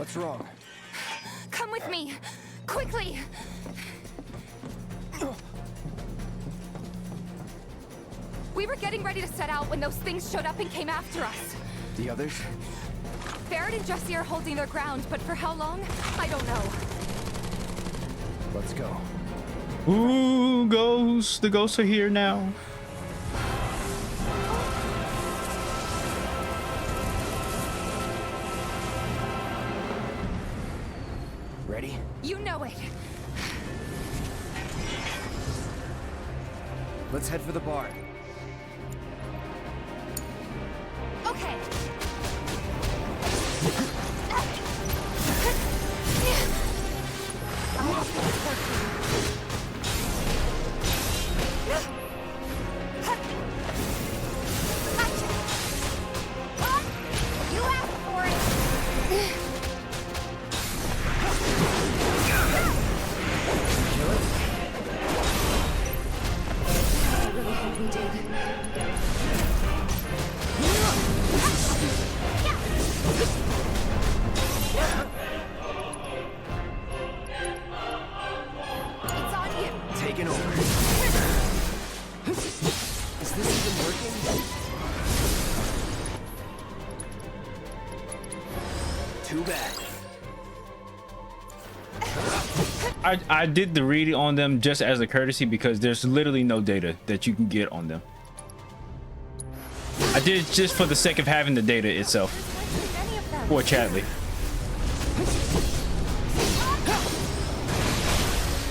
What's wrong? Come with me, quickly. We were getting ready to set out when those things showed up and came after us. The others? Barrett and Jesse are holding their ground, but for how long? I don't know. Let's go. Ooh, ghosts. The ghosts are here now. Ready? You know it. Let's head for the barn. Okay. You asked for it. Kill it? I really hope we did. It's on you. Taking over. Is this even working? Too bad. I did the reading on them just as a courtesy because there's literally no data that you can get on them. I did it just for the sake of having the data itself. Many of them. Poor Chadley.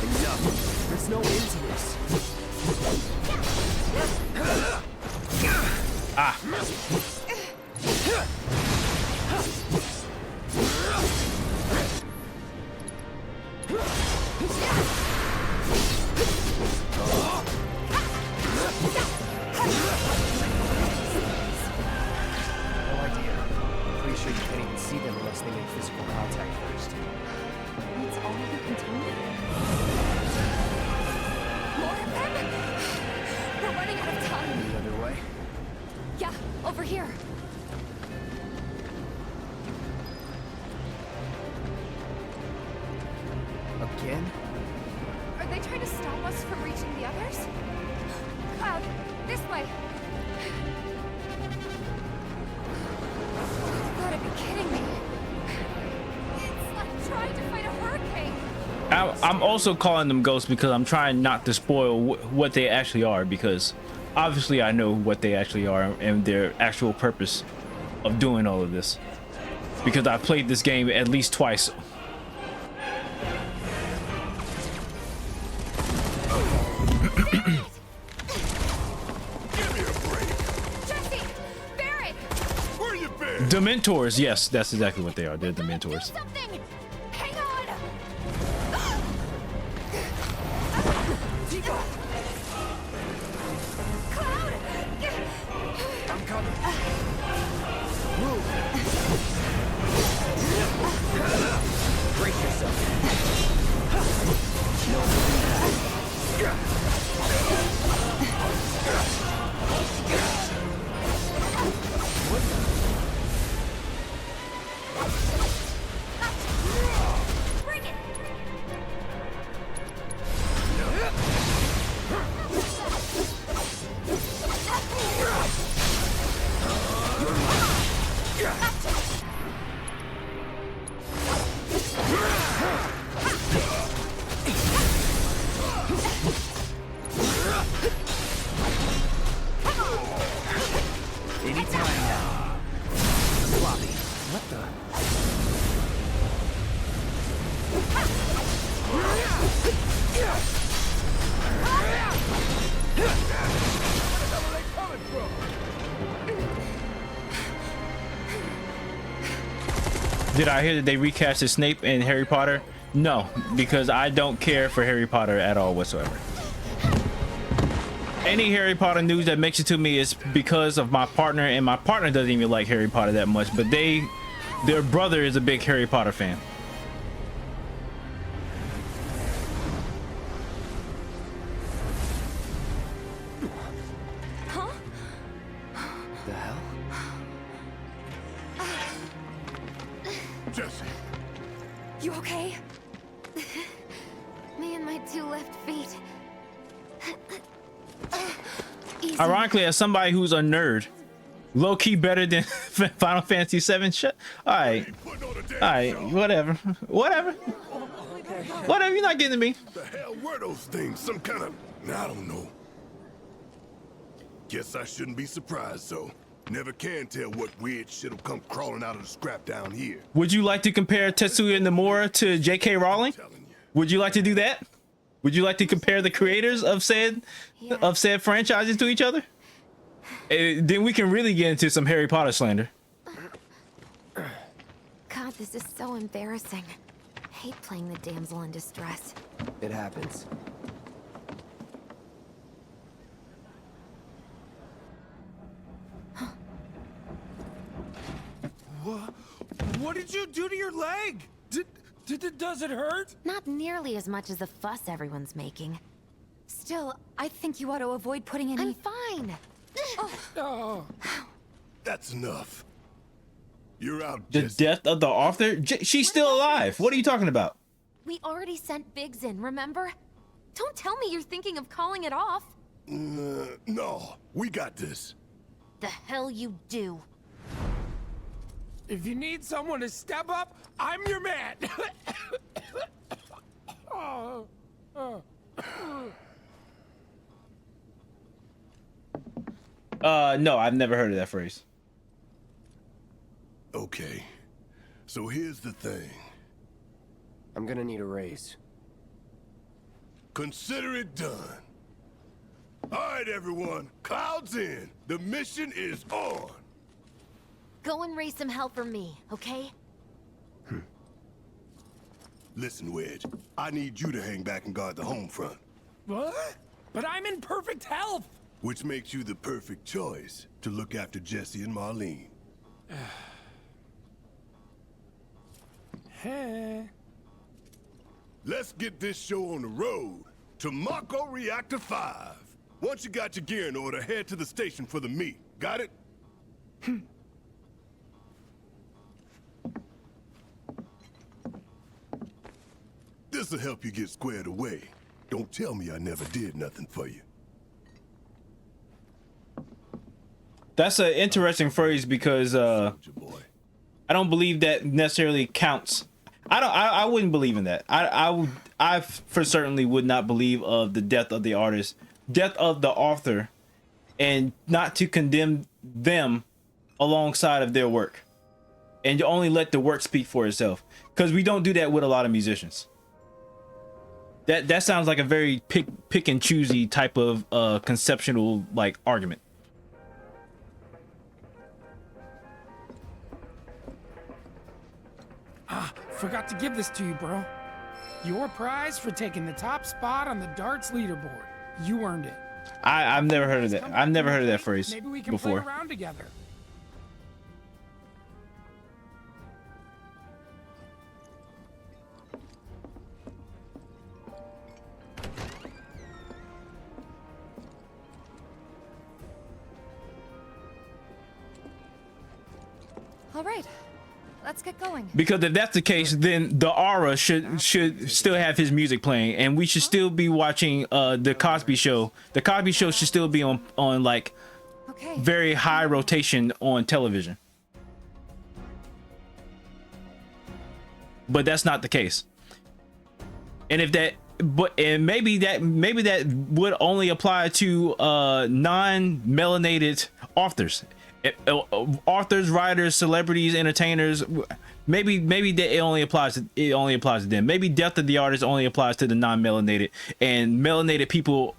Enough. There's no end to this. Ah. No idea. Pretty sure you can't even see them unless they make physical contact first. That's all you can tell me? More of them? We're running out of time. The other way? Yeah, over here. Again? Are they trying to stop us from reaching the others? Cloud, this way. You gotta be kidding me. It's like trying to fight a hurricane. I'm also calling them ghosts because I'm trying not to spoil what they actually are, because obviously I know what they actually are and their actual purpose of doing all of this, because I've played this game at least twice. Jesse! Barrett! Where you been? Dementors, yes, that's exactly what they are. They're Dementors. Do something! Hang on! Cloud! I'm coming. Move. Brace yourself. Bring it! Anytime now. Floppy. What the? Did I hear that they recasted Snape in Harry Potter? No, because I don't care for Harry Potter at all whatsoever. Any Harry Potter news that makes it to me is because of my partner, and my partner doesn't even like Harry Potter that much, but their brother is a big Harry Potter fan. Huh? The hell? Jesse, okay? Me and my 2 left feet. Easy. Ironically, as somebody who's a nerd, low key better than Final Fantasy VII. Shut. All right, whatever, whatever. You're not getting to me. The hell were those things? Some kind of, I don't know. Guess I shouldn't be surprised, though. Never can tell what weird shit'll come crawling out of the scrap down here. Would you like to compare Tetsuya Nomura to J.K. Rowling? Telling you. Would you like to do that? Would you like to compare the creators of said franchises to each other? Then we can really get into some Harry Potter slander. God, this is so embarrassing. I hate playing the damsel in distress. It happens. What did you do to your leg? Does it hurt? Not nearly as much as the fuss everyone's making. Still, I think you ought to avoid putting any— I'm fine. Oh. That's enough. You're out, The Jesse. death of the author? She's still alive. What are you talking about? We already sent Biggs in, remember? Don't tell me you're thinking of calling it off. No, we got this. The hell you do. If you need someone to step up, I'm your man. No, I've never heard of that phrase. Okay, so here's the thing. I'm gonna need a raise. Consider it done. All right, everyone, clouds in. The mission is on. Go and raise some hell for me, okay? Listen, Wedge, I need you to hang back and guard the home front, What? But I'm in perfect health. which makes you the perfect choice to look after Jesse and Marlene. Hey. Let's get this show on the road to Mako Reactor 5. Once you got your gear in order, head to the station for the meet. Got it? This'll help you get squared away. Don't tell me I never did nothing for you. That's an interesting phrase because Soldier boy. I don't believe that necessarily counts. I wouldn't believe in that. I for certainly would not believe of the death of the artist, death of the author, and not to condemn them alongside of their work, and only let the work speak for itself. Because we don't do that with a lot of musicians. That sounds like a very pick and choosy type of conceptual like argument. Forgot to give this to you, bro. Your prize for taking the top spot on the darts leaderboard. You earned it. I've never heard of that. I've never heard of that phrase Maybe we can before. play around together. All right, let's get going. Because if that's the case, then the Aura should still have his music playing, and we should still be watching the Cosby Show. The Cosby Show should still be on like Okay. very high rotation on television. But that's not the case. And if that, and maybe that would only apply to non-melanated authors. Authors, writers, celebrities, entertainers. Maybe that it only applies to them. Maybe death of the artist only applies to the non-melanated, and melanated people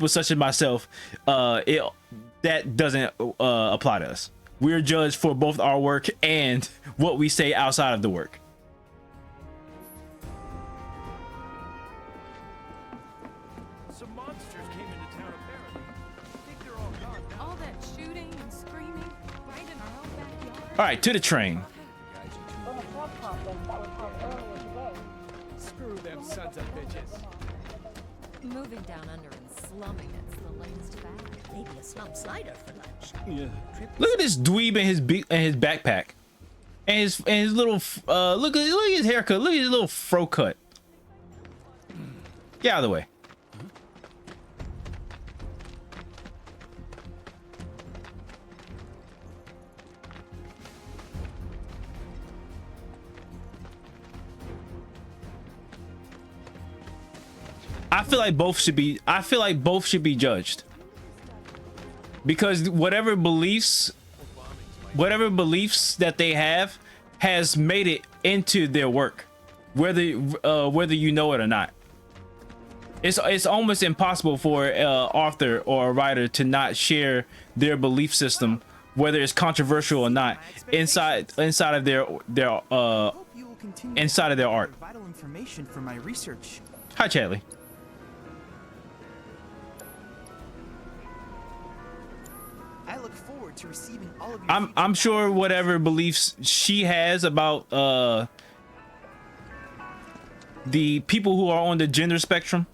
such as myself. That doesn't apply to us. We're judged for both our work and what we say outside of the work. Some monsters came into town apparently. I think they're all gone now. All that shooting and screaming right in our own backyard. All right, to the train. Screw them sons of bitches. Moving down under and slumming, it's the latest fad. Maybe a slump cider for lunch. Look at this dweeb in his backpack. And his little look at his haircut. Look at his little fro cut. Get out of the way. I feel like both should be judged. Because whatever beliefs that they have has made it into their work, whether you know it or not. It's almost impossible for an author or a writer to not share their belief system, whether it's controversial or not, inside of their art. Vital information for my research. Hi, Chadley. I look forward to receiving all of your I'm sure whatever beliefs she has about the people who are on the gender spectrum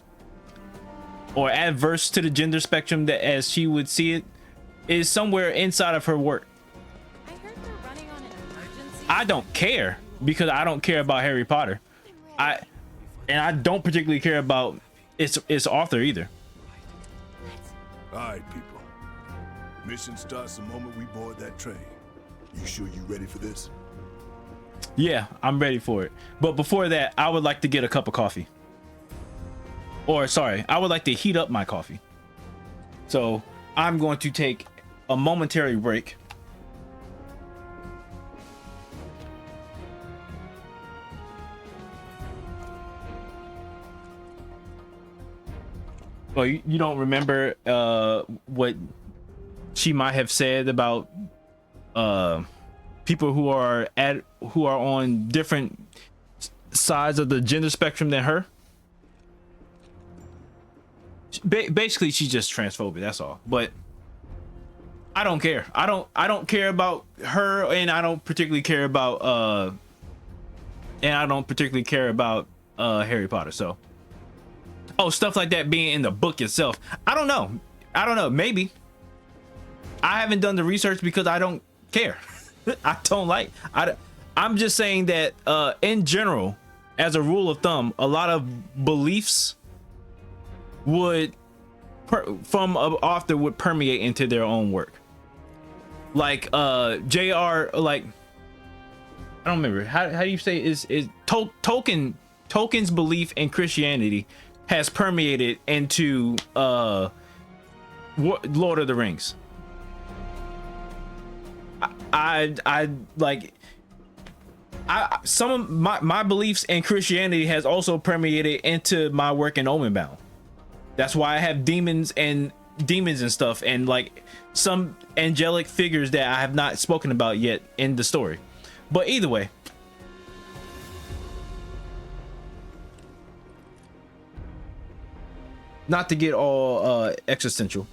or adverse to the gender spectrum, that as she would see it, is somewhere inside of her work. I heard they're running on an emergency. I don't care, because I don't care about Harry Potter. I don't particularly care about its author either. All right, people. Mission starts the moment we board that train. You sure you ready for this? Yeah, I'm ready for it. But before that, I would like to get a cup of coffee. Or sorry, I would like to heat up my coffee. So I'm going to take a momentary break. Well, you don't remember what she might have said about people who are on different sides of the gender spectrum than her? Basically, she's just transphobic, that's all. But I don't care. I don't care about her, and I don't particularly care about Harry Potter. So stuff like that being in the book itself, I don't know, maybe. I haven't done the research because I don't care. I'm just saying that in general, as a rule of thumb, a lot of beliefs from an author would permeate into their own work. Like JR, like, I don't remember how do you say is Tolkien's belief in Christianity has permeated into Lord of the Rings. Some of my beliefs in Christianity has also permeated into my work in Omenbound. That's why I have demons and stuff, and like some angelic figures that I have not spoken about yet in the story. But either way, not to get all existential.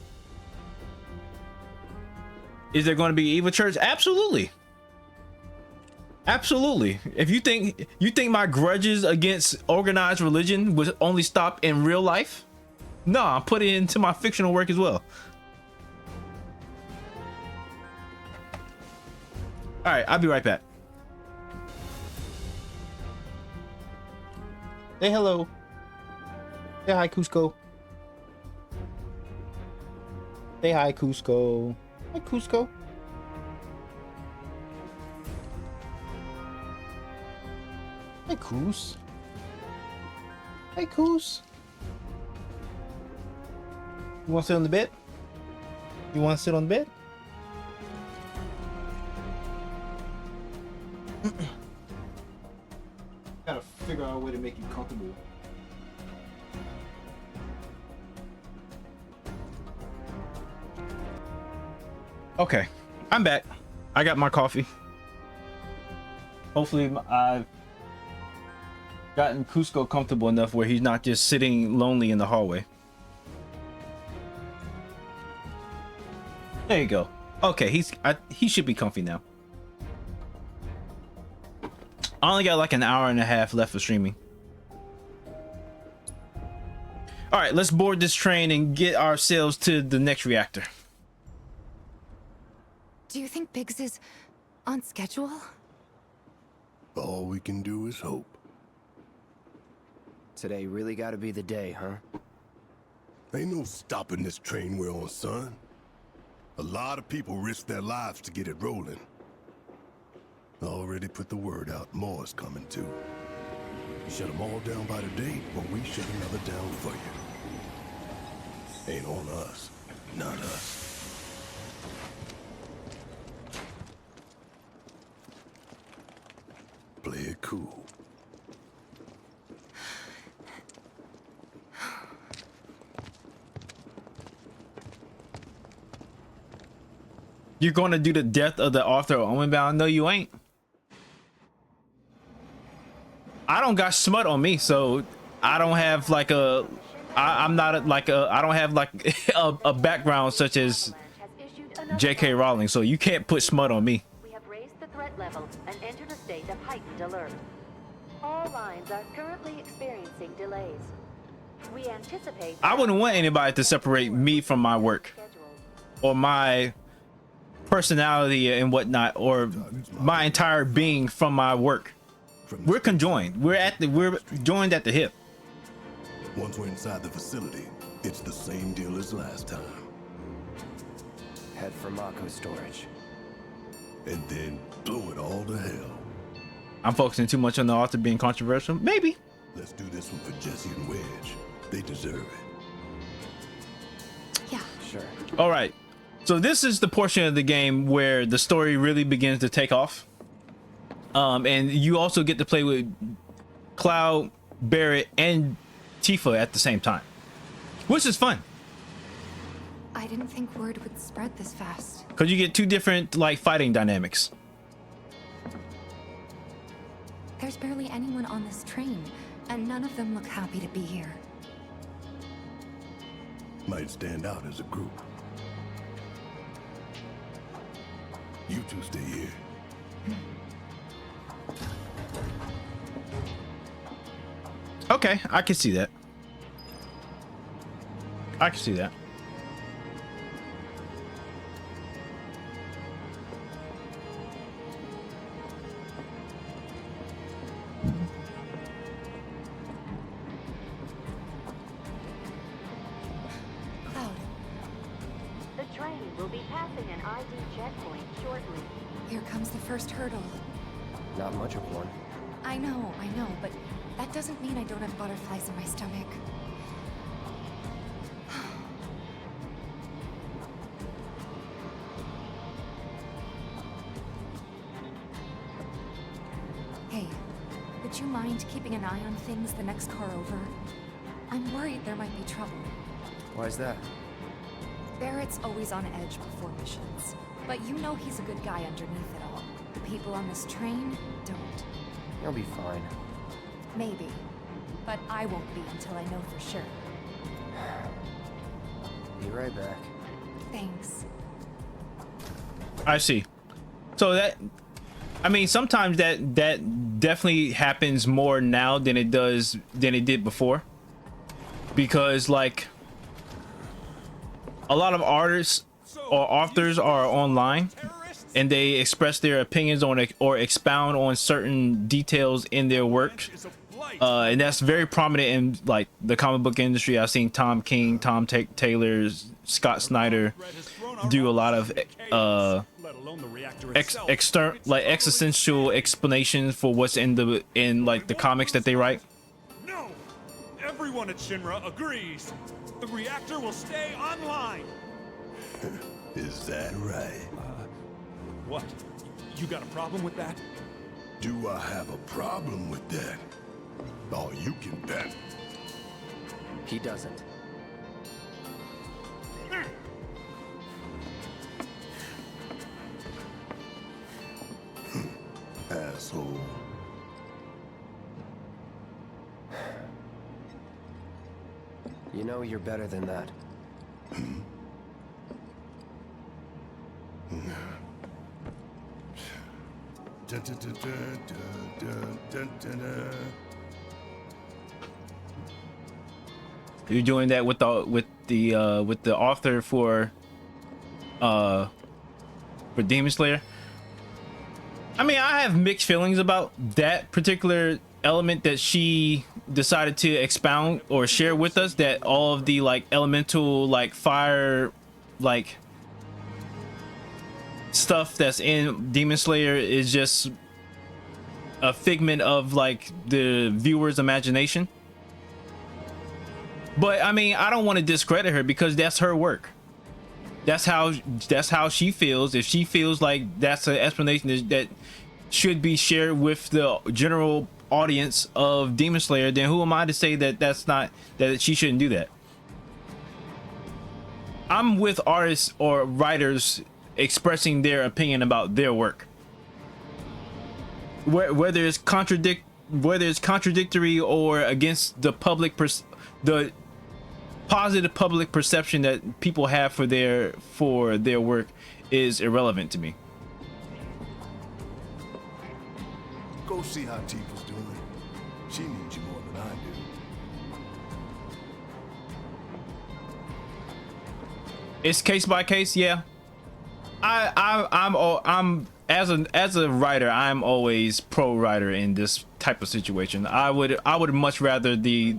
Is there going to be evil church? Absolutely. Absolutely. If you think my grudges against organized religion would only stop in real life, no, I'm putting it into my fictional work as well. All right, I'll be right back. Say hello. Say hi, Cusco. Say hi, Cusco. Hi, Cusco. Hi, Cus. Hi, Cus. You want to sit on the bed? You want to sit on the bed? Gotta figure out a way to make you comfortable. Okay, I'm back. I got my coffee. Hopefully I've gotten Cusco comfortable enough where he's not just sitting lonely in the hallway. There you go. Okay, he should be comfy now. I only got like an hour and a half left for streaming. All right, let's board this train and get ourselves to the next reactor. Do you think Biggs is on schedule? All we can do is hope. Today really gotta be the day, huh? Ain't no stopping this train we're on, son. A lot of people risk their lives to get it rolling. Already put the word out, more is coming too. Shut them all down by today, or we shut another down for you. Ain't on us, not us. Play it cool. You're going to do the death of the author of Omenbound? No, you ain't. I don't got smut on me, so I don't have like a. I'm not like a. I don't have like a background such as J.K. Rowling, so you can't put smut on me. We have raised the threat level and entered a state of heightened alert. All lines are currently experiencing delays. We anticipate. I wouldn't want anybody to separate me from my work, or my personality and whatnot, or my entire being from my work. We're conjoined. We're joined at the hip. Once we're inside the facility, it's the same deal as last time. Head for Mako storage. And then blow it all to hell. I'm focusing too much on the author being controversial. Maybe. Let's do this one for Jesse and Wedge. They deserve it. Yeah. Sure. All right. So this is the portion of the game where the story really begins to take off. And you also get to play with Cloud, Barrett, and Tifa at the same time, which is fun. I didn't think word would spread this fast. Because you get two different like fighting dynamics. There's barely anyone on this train, and none of them look happy to be here. Might stand out as a group. You two stay here. Okay, I can see that. I can see that. Cloud, The train will be passing an ID checkpoint shortly. here comes the first hurdle. Not much of one. I know, but that doesn't mean I don't have butterflies in my stomach. Hey, would you mind keeping an eye on things the next car over? I'm worried there might be trouble. Why's that? Barrett's always on edge before missions, but you know he's a good guy underneath it all. The people on this train don't. You'll be fine. Maybe. But I won't be until I know for sure. Be right back. Thanks. I see. So that, I mean, sometimes that definitely happens more now than it did before, because like a lot of artists or authors are online and they express their opinions on it or expound on certain details in their work, and that's very prominent in like the comic book industry. I've seen Tom King, Tom Taylor, Scott Snyder do a lot of existential explanations for what's in the comics that they write. No! Everyone at Shinra agrees. The reactor will stay online. Is that right? What? You got a problem with that? Do I have a problem with that? Oh, you can bet. He doesn't. Asshole. You know you're better than that. You're doing that with the author for Demon Slayer. I mean, I have mixed feelings about that particular element that she decided to expound or share with us, that all of the like elemental, like fire, like stuff that's in Demon Slayer is just a figment of like the viewer's imagination. But I mean, I don't want to discredit her because that's her work. That's how she feels. If she feels like that's an explanation that should be shared with the general audience of Demon Slayer, then who am I to say that that she shouldn't do that? I'm with artists or writers expressing their opinion about their work, whether it's contradictory or against the the positive public perception that people have for their work is irrelevant to me. Go see how Tifa's doing. She needs you more than I do. It's case by case, yeah. I'm as a writer, I'm always pro writer in this type of situation. I would much rather the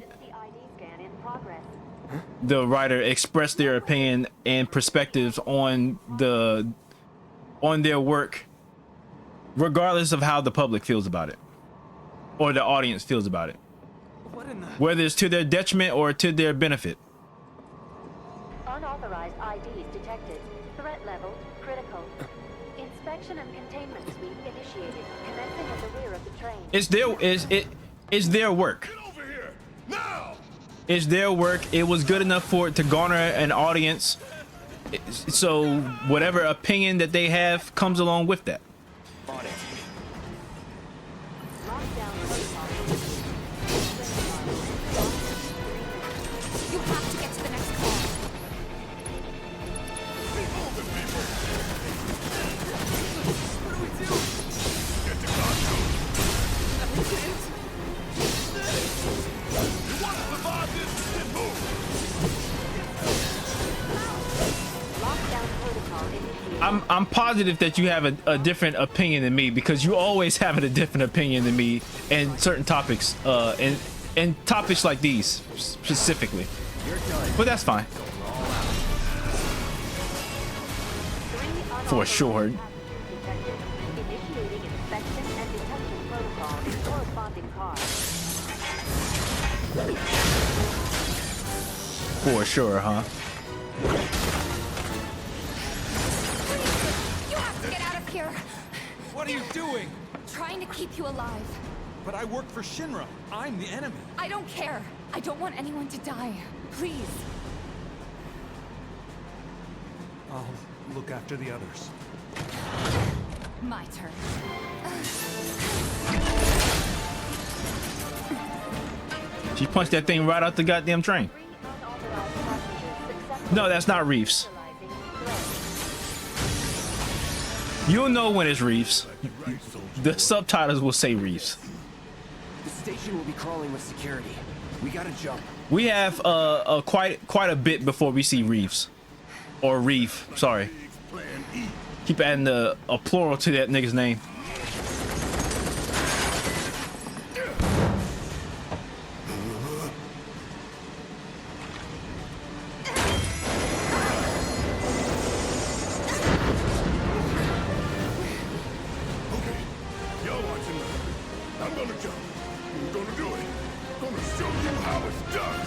writer express their opinion and perspectives on their work, regardless of how the public feels about it or the audience feels about it, whether it's to their detriment or to their benefit. Unauthorized IDs detected. Threat level critical. Inspection and containment sweep initiated. Commencing at the rear of the train. It's their work. Get over here now! It's their work. It was good enough for it to garner an audience. So whatever opinion that they have comes along with that. On it. Lockdown protocol. You have to get to the next call. What do we do? Get to Glasgow. We can't. You want to survive this? Then move! Lockdown protocol initiated. I'm positive that you have a different opinion than me, because you always have a different opinion than me in certain topics, and topics like these specifically. But that's fine. For sure. Initiating inspection and detection protocol in corresponding car. For sure, huh? You have to get out of here. What are you doing? Trying to keep you alive. But I work for Shinra. I'm the enemy. I don't care. I don't want anyone to die. Please. I'll look after the others. My turn. She punched that thing right out the goddamn train. Unauthorized passengers successfully No, that's not Reeves. neutralizing threat. You'll know when it's Reeves. The subtitles will say Reeves. The station will be crawling with security. We gotta jump. We have quite a bit before we see Reeves, or Reeve. Sorry. Plan E. Keep adding a plural to that nigga's name. Okay, y'all watching me. I'm gonna jump. I'm gonna do it. Gonna show you how it's done.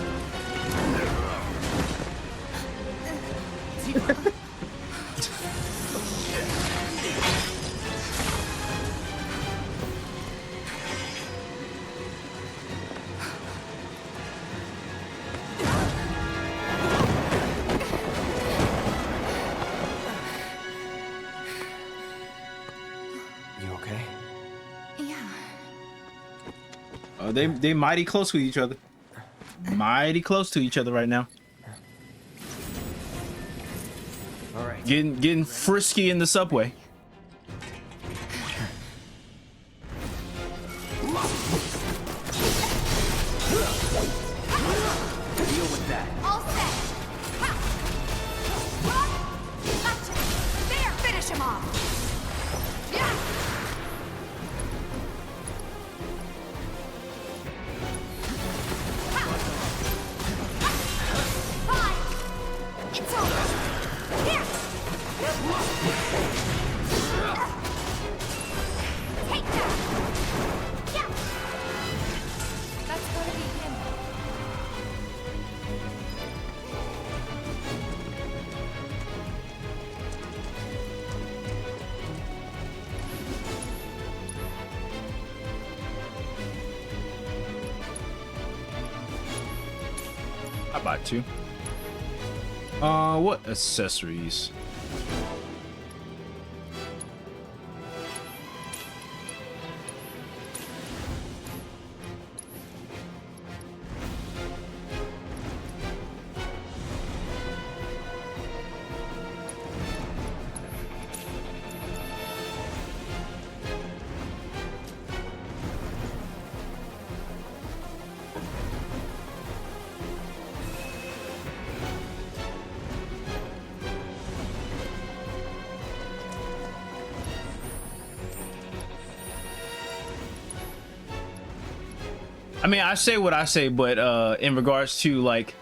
You okay? Yeah. They mighty close with each other. Mighty close to each other right now. All right. Getting frisky in the subway. Deal with that. All set. Ha! Gotcha. There, finish him off. Yeah. Take that! Yeah! That's gotta be him. How about you? What accessories? I mean, I say what I say, but in regards to like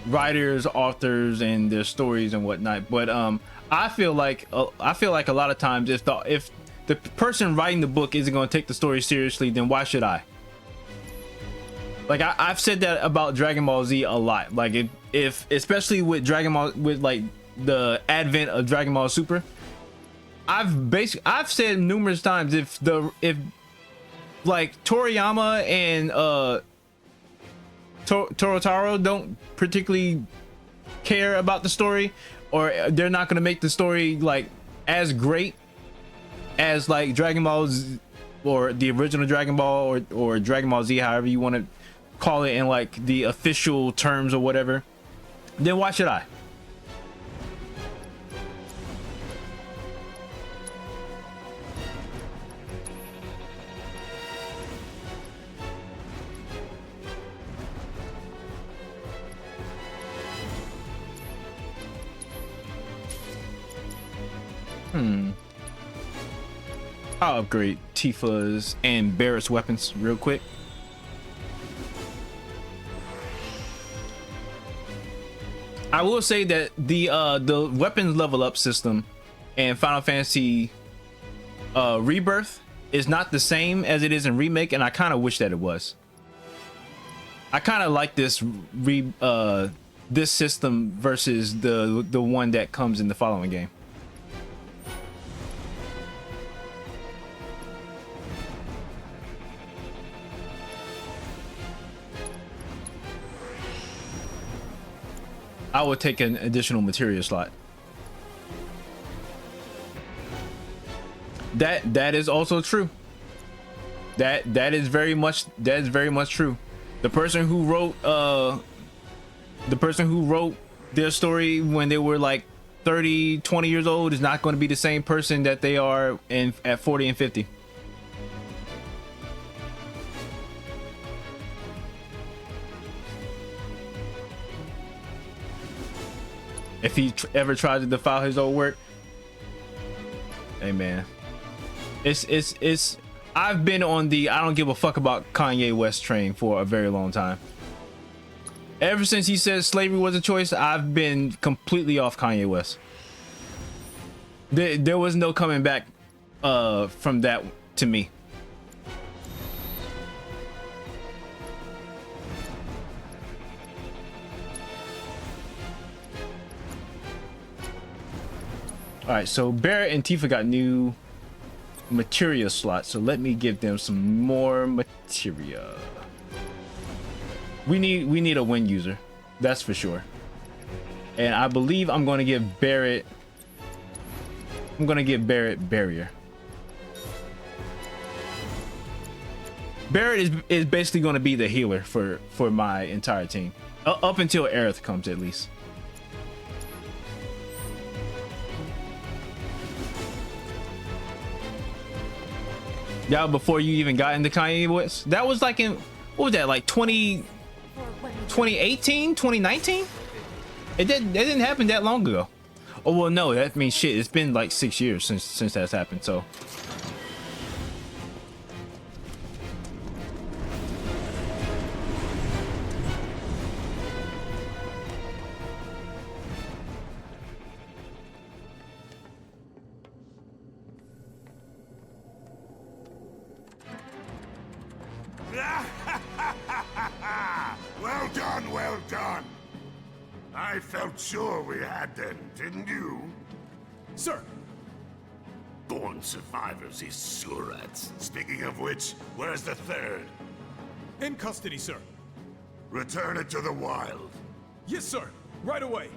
writers, authors, and their stories and whatnot, but I feel like a lot of times if the person writing the book isn't going to take the story seriously, then why should I? Like I've said that about Dragon Ball Z a lot. Like if especially with Dragon Ball, with like the advent of Dragon Ball Super, I've said numerous times if like Toriyama and Torotaro don't particularly care about the story, or they're not going to make the story like as great as like Dragon Ball Z, or the original Dragon Ball, or Dragon Ball Z, however you want to call it in like the official terms or whatever, then why should I? I'll upgrade Tifa's and Barrett's weapons real quick. I will say that the weapons level up system in Final Fantasy Rebirth is not the same as it is in Remake, and I kind of wish that it was. I kind of like this this system versus the one that comes in the following game. I would take an additional materia slot. That is also true. That is very much true. The person who wrote their story when they were like 30, 20 years old is not going to be the same person that they are at 40 and 50. If he ever tries to defile his own work, hey man, it's I've been on the I don't give a fuck about Kanye West train for a very long time. Ever since he said slavery was a choice, I've been completely off Kanye West. There was no coming back from that to me. All right, so Barrett and Tifa got new materia slots, so let me give them some more materia. We need a wind user, that's for sure. And I believe I'm going to give Barrett barrier. Barrett is basically going to be the healer for my entire team up until Aerith comes, at least. Yeah, before you even got into Kanye West, that was like in, what was that, like 2018, 2019? It didn't happen that long ago. Oh well, no, that means shit. It's been like 6 years since that's happened. So I felt sure we had them, didn't you? Sir, Born survivors, these surats. Speaking of which, where's the third? in custody, sir. Return it to the wild. Yes, sir. Right away.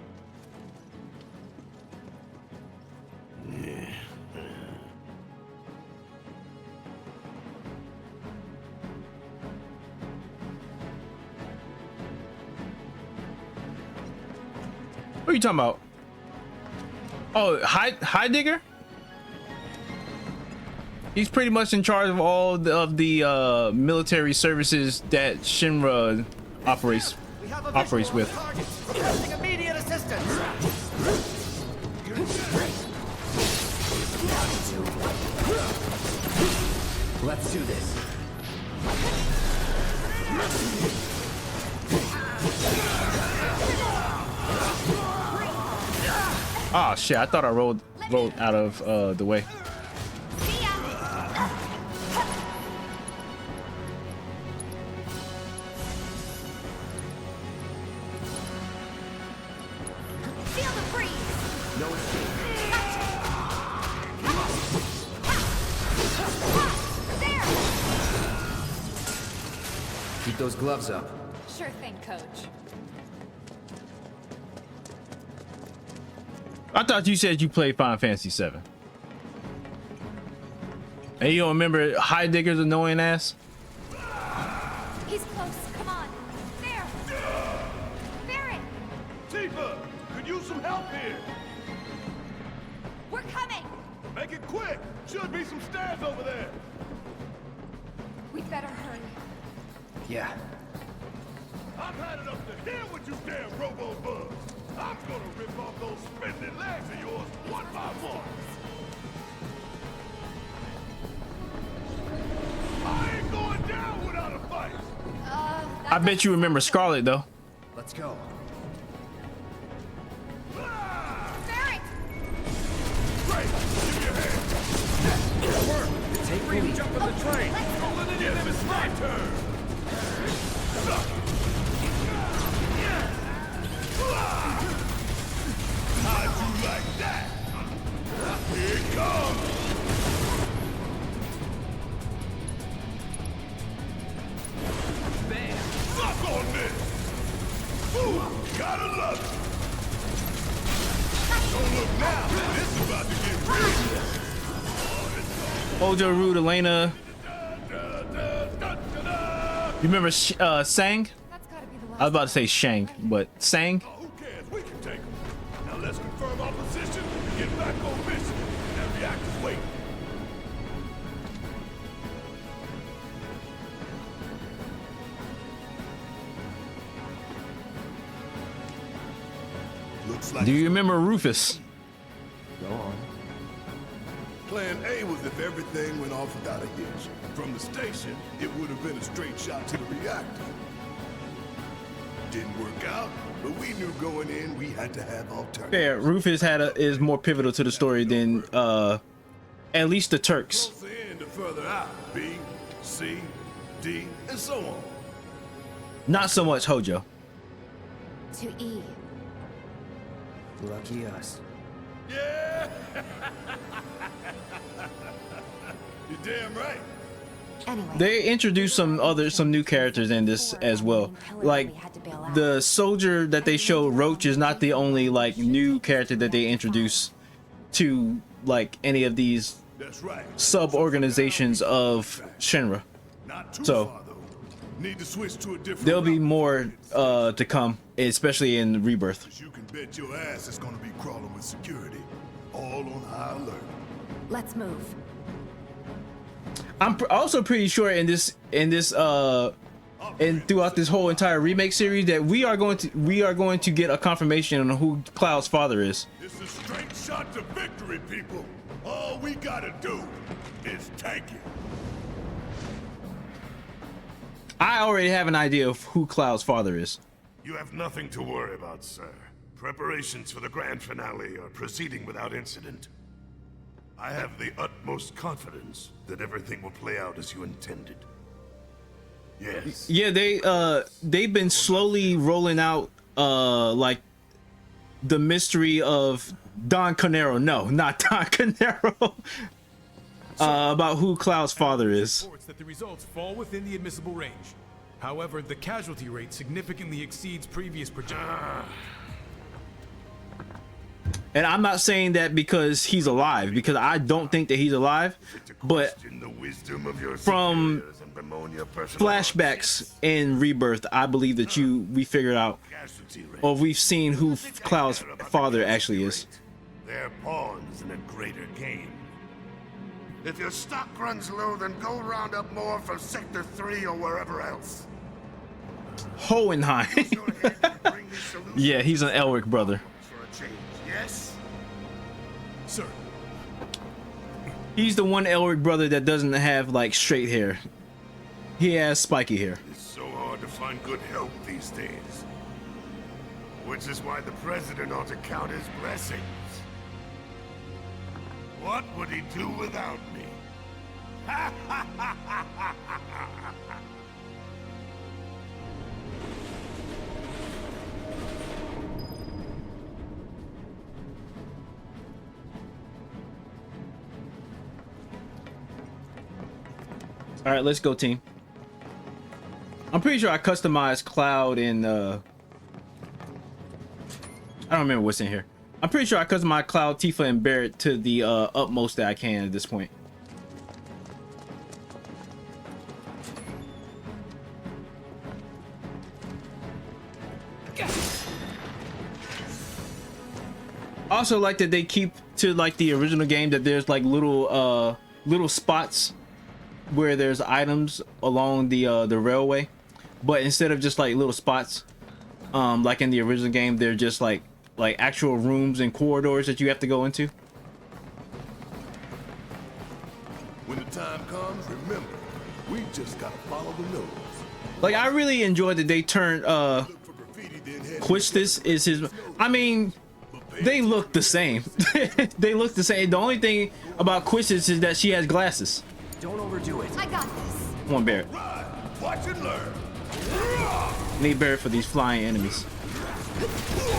What are you talking about? Oh, Heidegger? He's pretty much in charge of all of the military services that Shinra operates with. Requesting immediate assistance. Let's do this. Ah, shit! I thought I rolled out of the way. Feel the breeze. No escape. There. Keep those gloves up. Sure thing, Coach. I thought you said you played Final Fantasy VII. And you don't remember Heidegger's annoying ass? He's close. Come on. There. Barret, Tifa, could use some help here. we're coming. Make it quick. Should be some stairs over there. We better hurry. Yeah. I'm headed up to here with you damn robo-bugs. I'm gonna rip off those spindly legs of yours one by one. I ain't going down without a fight. I bet you remember Scarlet though. Let's go. Barret. Great, give me a hand. Good work. Take the lead. Jump in the train. Yes, it's my turn. How'd you like that? Here it comes. Bam. Suck on this. Ooh, gotta love it. Don't look now. This is about to get real. Ojo, Rude, Elena. You remember Sang? That's gotta be the last. I was about to say Shang, but Sang? Oh, who cares? We can take them. Now let's confirm our position and get back on mission. That reactor's waiting. Looks like Do you remember Rufus? Go on. Plan A was if everything went off without a hitch. From the station, it would have been a straight shot to the reactor. Didn't work out, but we knew going in we had to have alternatives. Fair. Rufus is more pivotal to the story than at least the Turks. Closer in to further out. B, C, D, and so on. Not so much Hojo. To E. Lucky us. Yeah! You're damn right. Anyway. They introduced some new characters in this as well. Like the soldier that they showed, Roach, is not the only like new character that they introduce to like any of these That's right. sub-organizations of Shinra. Not too So- far, though. Need to switch to a different There'll be route. more to come, especially in Rebirth. You can bet your ass is gonna be crawling with security. All on high alert. Let's move. I'm also pretty sure in this and throughout this whole entire remake series that we are going to get a confirmation on who Cloud's father is. This is straight shot to victory, people. All we gotta do is take it. I already have an idea of who Cloud's father is. You have nothing to worry about, sir. Preparations for the grand finale are proceeding without incident. I have the utmost confidence that everything will play out as you intended. Yes. Yeah, they've been slowly rolling out like the mystery of Don Canero. No, not Don Canero. About who Cloud's father is. Reports that the results fall within the admissible range. However, the casualty rate significantly exceeds previous projections. And I'm not saying that because he's alive, because I don't think that he's alive, but from flashbacks in Rebirth, I believe that we figured out, or we've seen who Cloud's father actually is. They're pawns in a greater game. If your stock runs low, then go round up more from Sector 3 or wherever else. Hohenheim. Yeah, he's an Elric brother. Yes? Sir. He's the one Elric brother that doesn't have like straight hair. He has spiky hair. It's so hard to find good help these days. Which is why the president ought to count his blessings. What would he do without me? All right, let's go, team. I'm pretty sure I customized Cloud in I don't remember what's in here. I'm pretty sure I customized Cloud, Tifa, and Barrett to the utmost that I can at this point. Also like that they keep to like the original game, that there's like little spots where there's items along the railway, but instead of just like little spots like in the original game, they're just like actual rooms and corridors that you have to go into. When the time comes, remember, we just gotta follow the nose. Like, I really enjoyed that they turned Quistis is his. I mean, they look the same. They look the same. The only thing about Quistis is that she has glasses. Don't overdo it. I got this. Come on, Barrett. Watch and learn. Need Barrett for these flying enemies.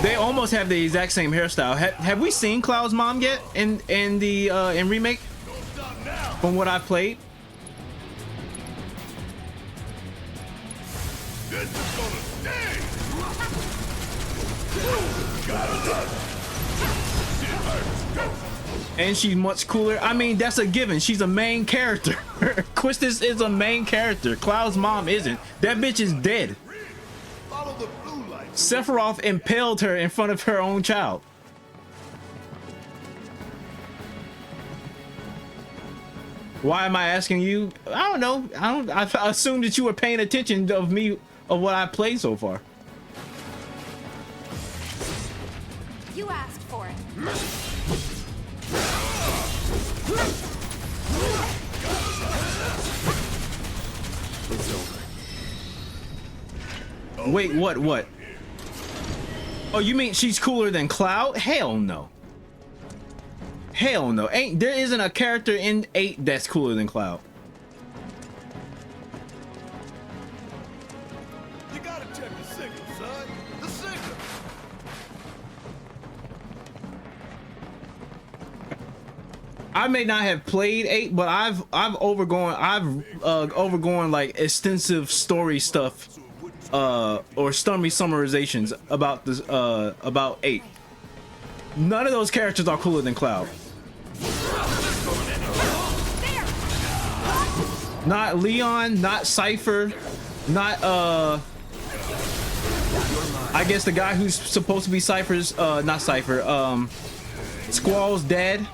They almost have the exact same hairstyle. Have we seen Cloud's mom yet in Remake? From what I've played. This is gonna stay. And she's much cooler. I mean, that's a given. She's a main character. Quistis is a main character. Cloud's mom isn't. That bitch is dead. Follow the blue light. Sephiroth impaled her in front of her own child. Why am I asking you? I don't know. I assumed that you were paying attention of what I played so far. You asked for it. It's over. Wait, what? Oh, you mean she's cooler than Cloud? Hell no. Hell no. There isn't a character in 8 that's cooler than Cloud. You gotta check the signal, son. The signal. I may not have played 8, but I've overgone like extensive story stuff or stormy summarizations about this about 8. None of those characters are cooler than Cloud. Not Leon, not Cypher, not I guess the guy who's supposed to be Cypher's not Cypher, Squall's dad.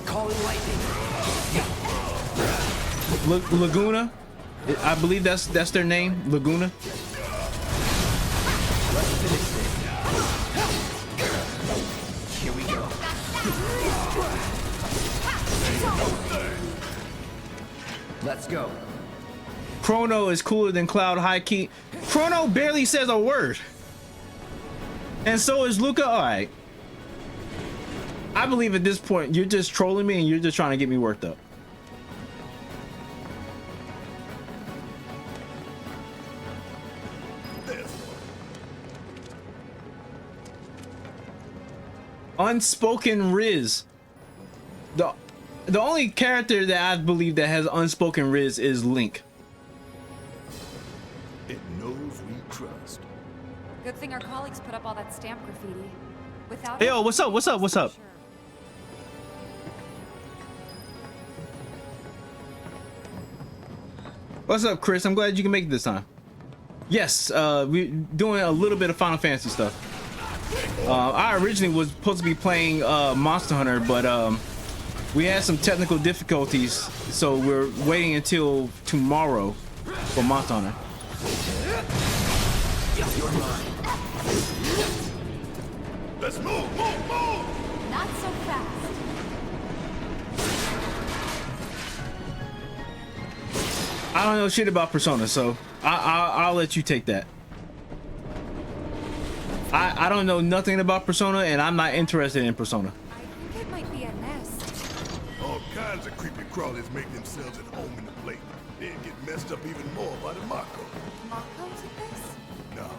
Calling lightning. Laguna, I believe that's their name, Laguna. Let's finish this. Here we go. Let's go. Chrono is cooler than Cloud, high key. Chrono barely says a word. And so is Luca. All right. I believe at this point you're just trolling me and you're just trying to get me worked up. Unspoken Riz. The only character that I believe that has unspoken Riz is Link. It knows we trust. Good thing our colleagues put up all that stamp graffiti. Without Hey, yo, what's up? What's up? What's up? What's up, Chris? I'm glad you can make it this time. Yes, we're doing a little bit of Final Fantasy stuff. I originally was supposed to be playing Monster Hunter, but we had some technical difficulties, so we're waiting until tomorrow for Monster Hunter. You're mine. Let's move! Not so fast. I don't know shit about Persona, so I'll let you take that. I don't know nothing about Persona, and I'm not interested in Persona. I think it might be a nest. All kinds of creepy crawlers make themselves at home in the plate. Then get messed up even more by the Mako. Mako's at this? No,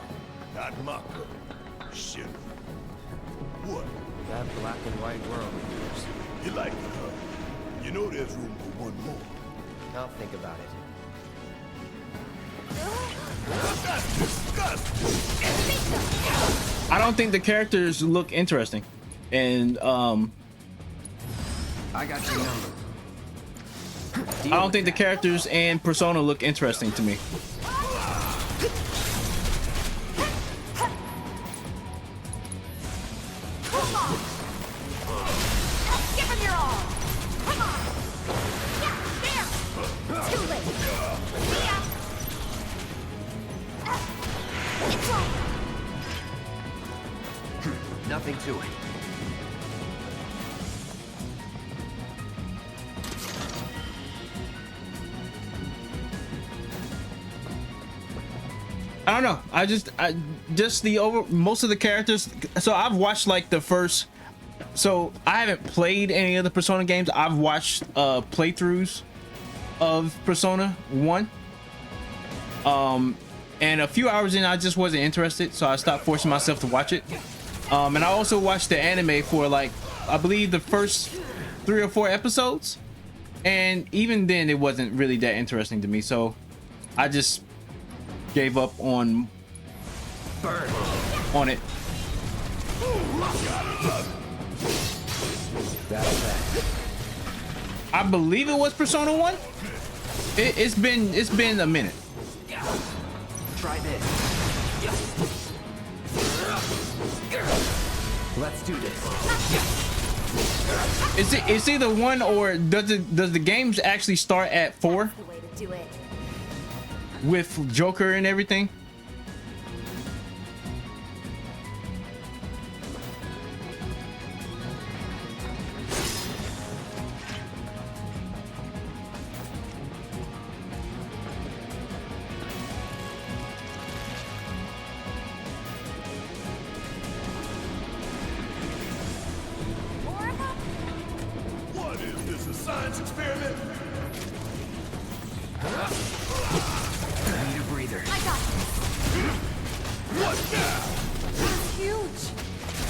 not Mako. Shit. What? That black and white world of yours. You like it, huh? You know there's room for one more. I'll think about it. That's disgusting! I don't think the characters look interesting, and I got your number. I don't think the characters and Persona look interesting to me. Come on! Give him your all! Come on! Yeah, there! Too late! See ya! It's on! Nothing to it. I don't know. Most of the characters. So I've watched like the first. So I haven't played any of the Persona games. I've watched playthroughs of Persona 1. And a few hours in, I just wasn't interested, so I stopped forcing myself to watch it. And I also watched the anime for like, I believe the first 3 or 4 episodes, and even then it wasn't really that interesting to me. So I just gave up on it. I believe it was Persona 1. It's been a minute. Try this. Let's do this. It's either 1 or does the games actually start at 4 The way to do it. with Joker and everything? What is this, a science experiment? I need a breather. I got this. What now? It's huge.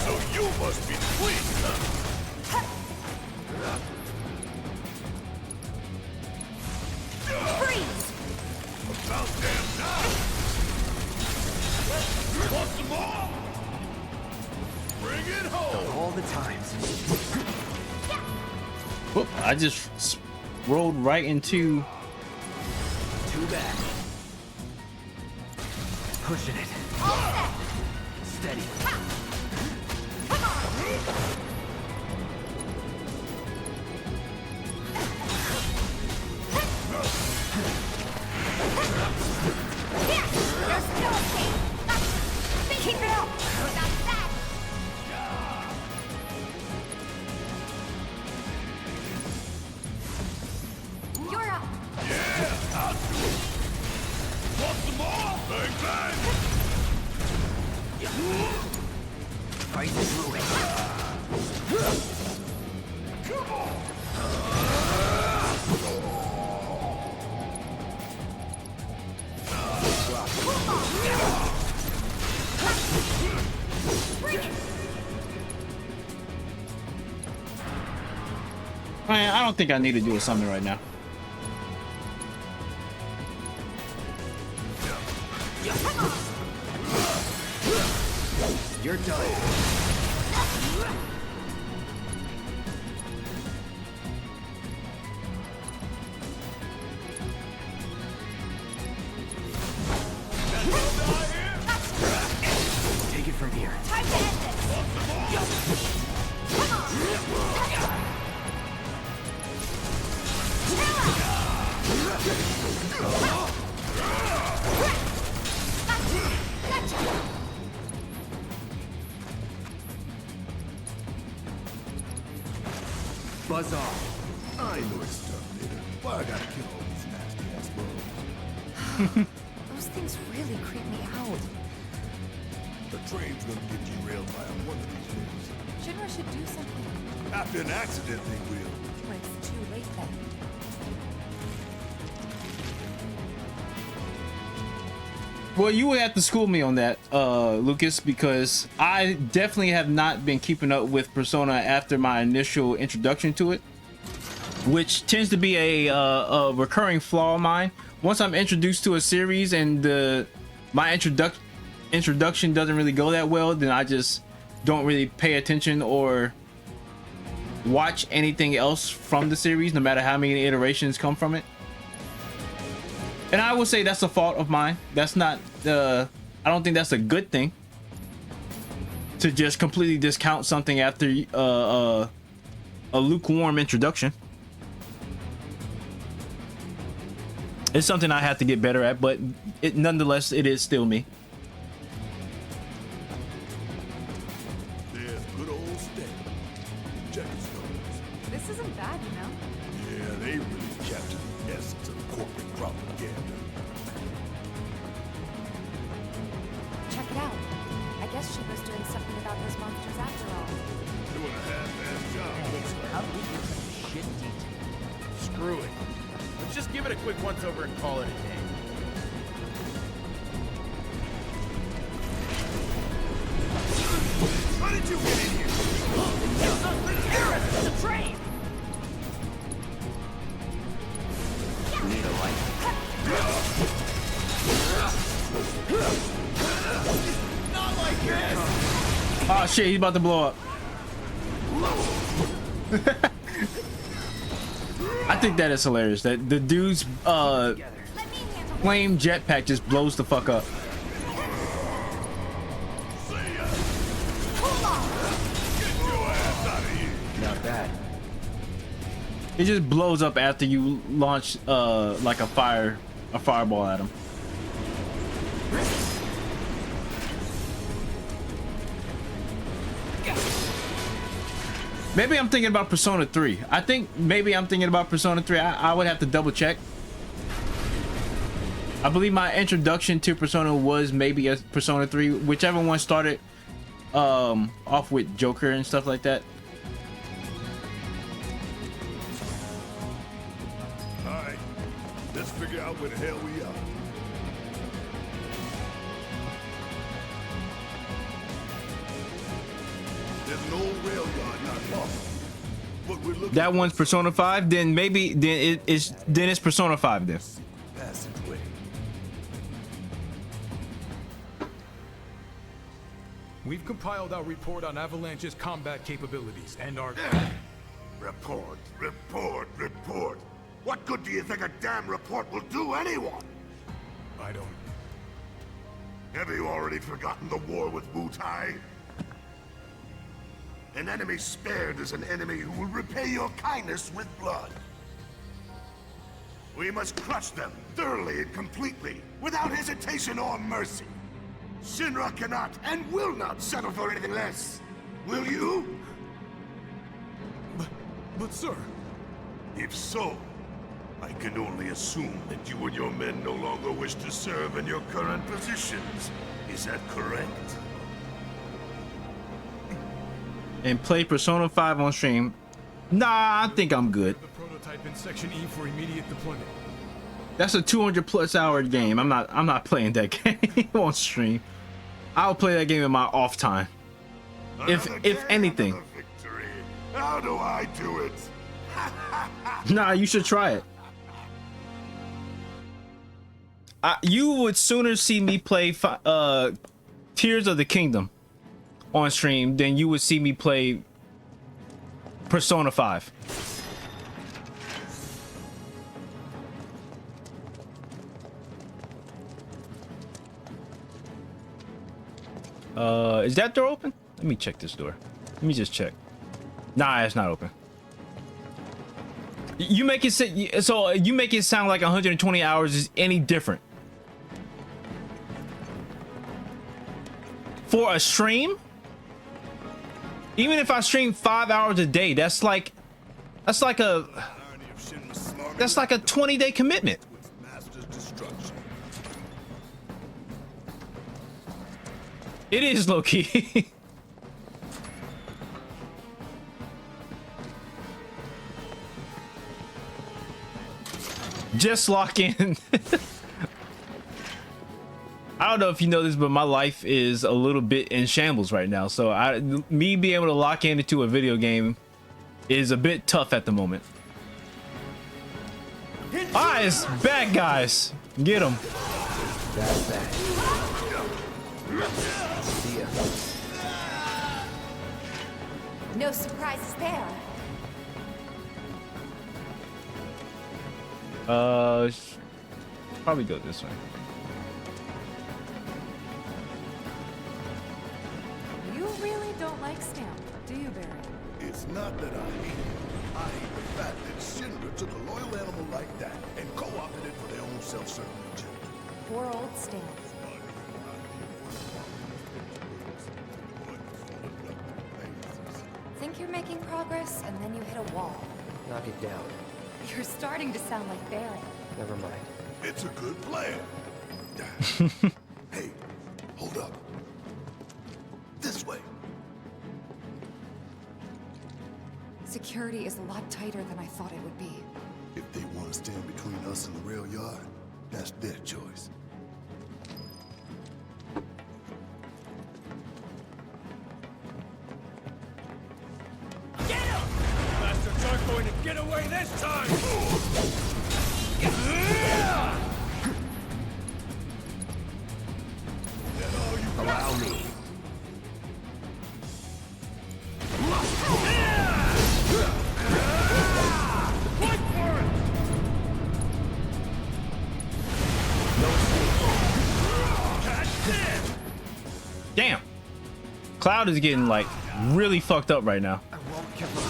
So you must be the queen, huh? Freeze! About damn time! Want some more? Bring it home! All the times. Whoop, I just rolled right into. Too bad. Pushing it. Steady. There's no escape. Keep it up. Without that. You're up. Yeah, I'll do it! Want some more? Bang, bang! Fight through it. Come on! Bring it. Man, I don't think I need to do something right now. You're done. Take it from here. Time to end this! Come on! Buzz off. I know it's Terminator. Why I gotta kill all these nasty ass bugs? Those things really creep me out. The train's gonna get derailed by one of these days. Shinra should do something. After an accident, they will. When it's too late then. Well, you would have to school me on that, Lucas, because I definitely have not been keeping up with Persona after my initial introduction to it, which tends to be a recurring flaw of mine. Once I'm introduced to a series and my introduction doesn't really go that well, then I just don't really pay attention or watch anything else from the series, no matter how many iterations come from it. And I will say that's a fault of mine. That's not I don't think that's a good thing to just completely discount something after a lukewarm introduction. It's something I have to get better at, but nonetheless it is still me. There's good old Stan. Check his nose. This isn't bad, you know? Yeah, they really captured the essence of corporate propaganda. Check it out. I guess she was doing something about those monsters after all. Doing a half-ass job, looks like. How do we get such shit detail? Screw it. Let's just give it a quick once-over and call it a day. How did you get in here? It's the terrorists! The train! Need a light. Not like this! Oh shit, he's about to blow up. I think that is hilarious that the dude's flame jetpack just blows the fuck up. Not bad. It just blows up after you launch like a fireball at him. Maybe I'm thinking about Persona 3. I think maybe I'm thinking about Persona 3. I would have to double check. I believe my introduction to Persona was maybe a Persona 3, whichever one started off with Joker and stuff like that. Alright, let's figure out where the hell we are. There's an old rail yard not far. But we're looking That one's Persona 5, then maybe it's Persona 5 then. passageway. We've compiled our report on Avalanche's combat capabilities and our... Report, report, report. What good do you think a damn report will do anyone? I don't... Have you already forgotten the war with Wu-Tai? An enemy spared is an enemy who will repay your kindness with blood. We must crush them thoroughly and completely, without hesitation or mercy. Shinra cannot and will not settle for anything less. Will you? But sir... If so, I can only assume that you and your men no longer wish to serve in your current positions. Is that correct? And play Persona 5 on stream. Nah, I think I'm good. The prototype in Section E for immediate deployment. That's a 200+ hour game. I'm not playing that game on stream. I'll play that game in my off time. If anything. Victory. How do I do it? Nah, you should try it. You would sooner see me play Tears of the Kingdom on stream than you would see me play Persona 5. Is that door open? Let me check this door. Let me just check. Nah, it's not open. You make it so you make it sound like 120 hours is any different for a stream. Even if I stream 5 hours a day, that's like a 20-day commitment. It is low key. Just lock in. I don't know if you know this, but my life is a little bit in shambles right now. So me being able to lock into a video game is a bit tough at the moment. Ah, it's bad guys. Get them. That's that. See ya. No surprises there. Probably go this way. You really don't like Stamp, do you, Barry? It's not that I hate it. I hate the fact that Shinra took a loyal animal like that and co-opted it for their own self-serving agenda. Poor old Stamp. Think you're making progress, and then you hit a wall. Knock it down. You're starting to sound like Barry. Never mind. It's a good plan. Hey, hold up. This way. Security is a lot tighter than I thought it would be. If they want to stand between us and the rail yard, that's their choice. Get him! Bastards aren't going to get away this time! Allow me. Fight for it! Catch this! Damn. Cloud is getting like really fucked up right now. I won't give up.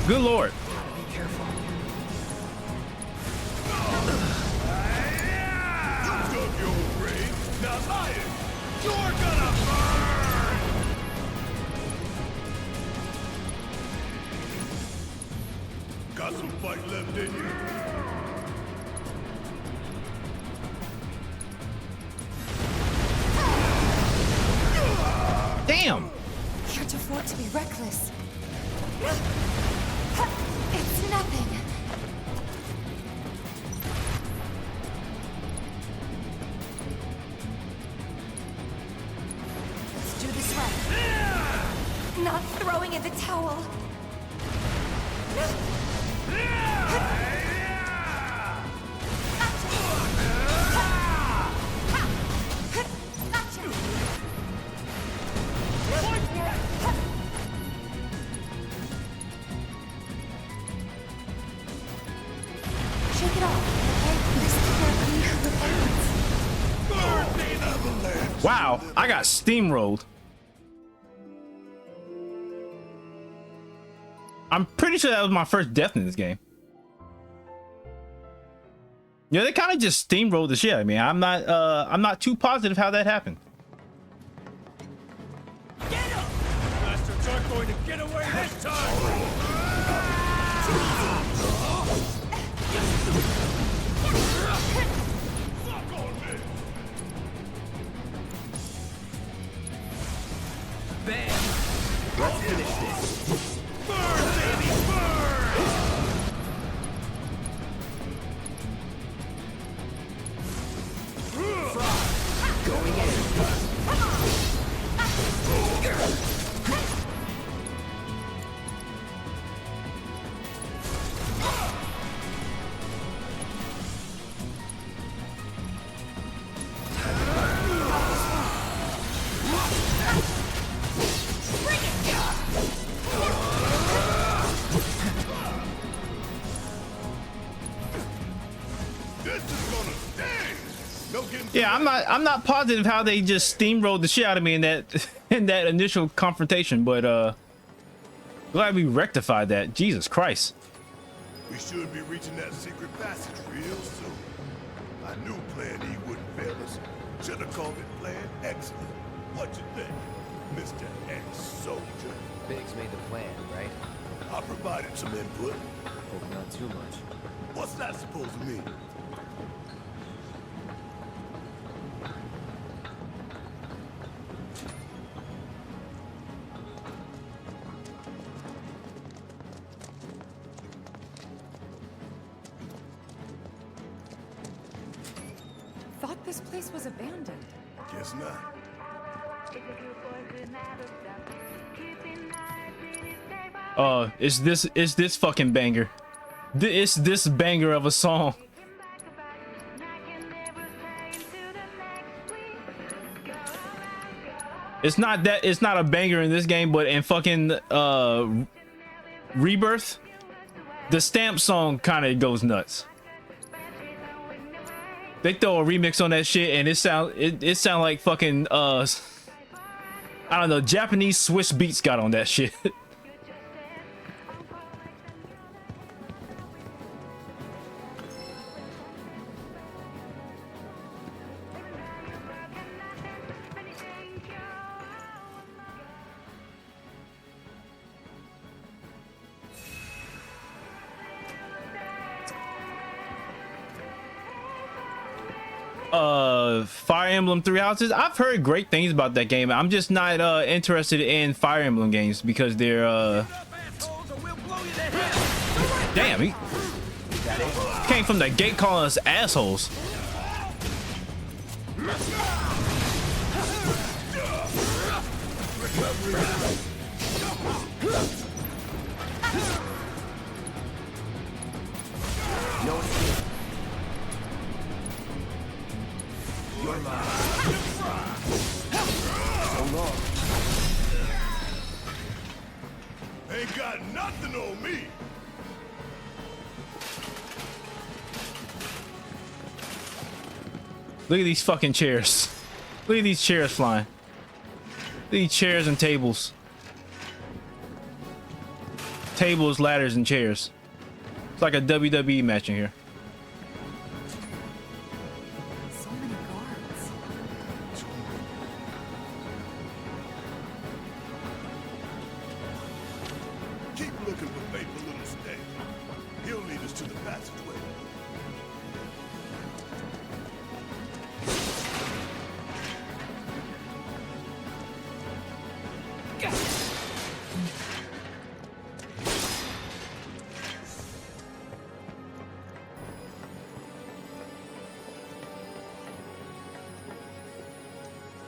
Good lord. Be careful. You've done your brain. Now lying. You're gonna burn. Got some fight left in you. Damn. Can't afford to be reckless. It's nothing. Let's do this right. Not throwing in the towel. Shake it off, okay? This can't be how it ends. Wow, I got steamrolled. I'm pretty sure that was my first death in this game. Yeah, they kind of just steamrolled the shit out of me. I'm not too positive how that happened. Get him! Bastards aren't going to get away this time! Bam! Let's finish this. Burn me! Yeah, I'm not positive how they just steamrolled the shit out of me in that in that initial confrontation, but glad we rectified that. Jesus Christ. We should be reaching that secret passage real soon. I knew Plan E wouldn't fail us. Should have called it Plan Excellent. What you think, Mr. Ex-Soldier? Biggs made the plan, right? I provided some input. Hope not too much. What's that supposed to mean? Thought this place was abandoned. Guess not. Is this fucking banger? It's this banger of a song. It's not a banger in this game, but in fucking Rebirth, the Stamp song kind of goes nuts. They throw a remix on that shit and it sound like fucking I don't know, Japanese Swiss beats got on that shit. Fire Emblem Three Houses. I've heard great things about that game. I'm just not interested in Fire Emblem games because they're damn, he came from the gate calling us assholes. No escape. You're mine. So long. Ain't got nothing on me. Look at these fucking chairs. Look at these chairs flying. Look at these chairs and tables. Tables, ladders, and chairs. It's like a WWE match in here. So many guards. Keep looking for faithful little Stay. He'll lead us to the passageway.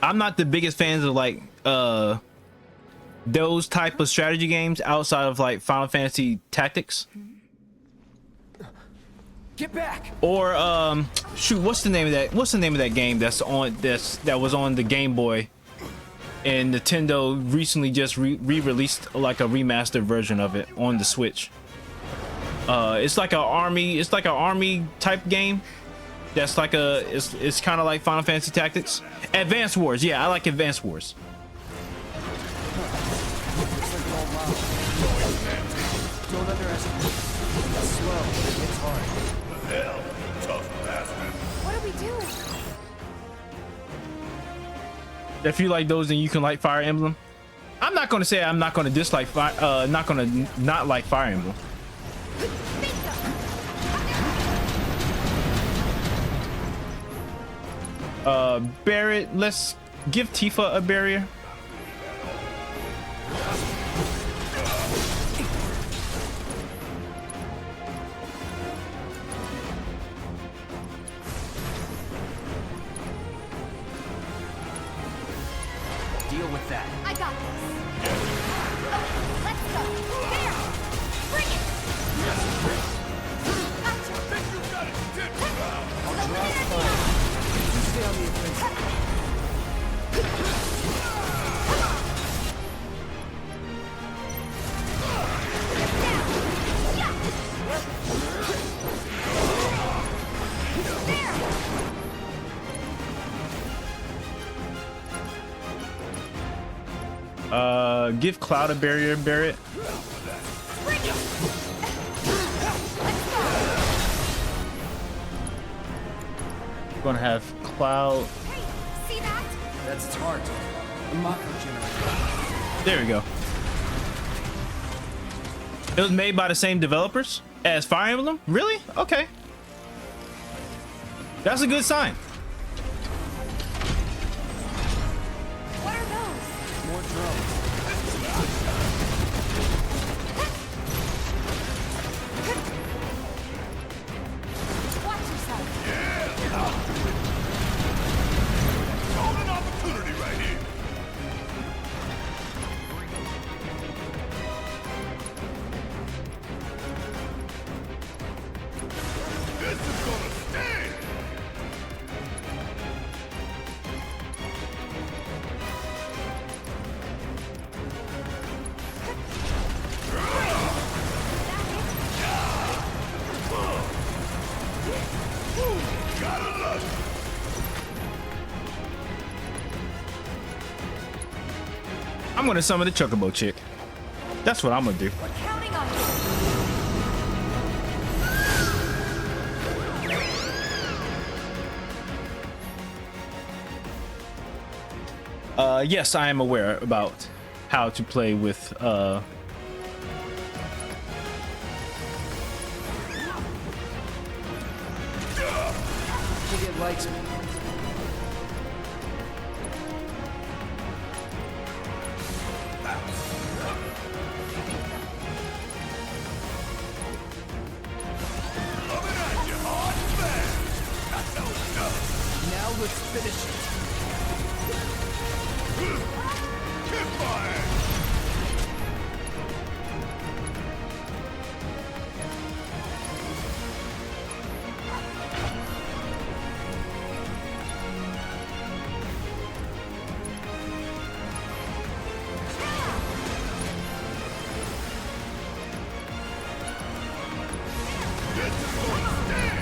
I'm not the biggest fans of like those type of strategy games outside of like Final Fantasy Tactics. Get back! Or shoot, what's the name of that game that was on the Game Boy and Nintendo recently just re-released like a remastered version of it on the Switch. It's like an army type game. That's like it's kind of like Final Fantasy Tactics. Advance Wars, yeah, I like Advance Wars. Don't underestimate. It's slow. It's hard. Hell, tough bastard. What do we do? If you like those, then you can like Fire Emblem. I'm not gonna say I'm not gonna dislike not like Fire Emblem. Barrett, let's give Tifa a barrier. Deal with that. I got this. Let's go. There. Bring it. Gotcha. I'll draw fire. You stay on the offensive. Give Cloud a barrier and bear it. We're gonna have Cloud. Hey, see that? That's Tart. A Mako generator. There we go. It was made by the same developers as Fire Emblem? Really? Okay. That's a good sign. What are those? More drones. Watch yourself. Golden opportunity right here. This is gonna sting! Gotta love it. I'm gonna summon the Chocobo chick. That's what I'm gonna do. We're counting on you. Yes, I am aware about how to play with Think it likes me. Coming at you hard and fast. That's no stuff. Now let's finish it. Kick my ass. This is gonna sting.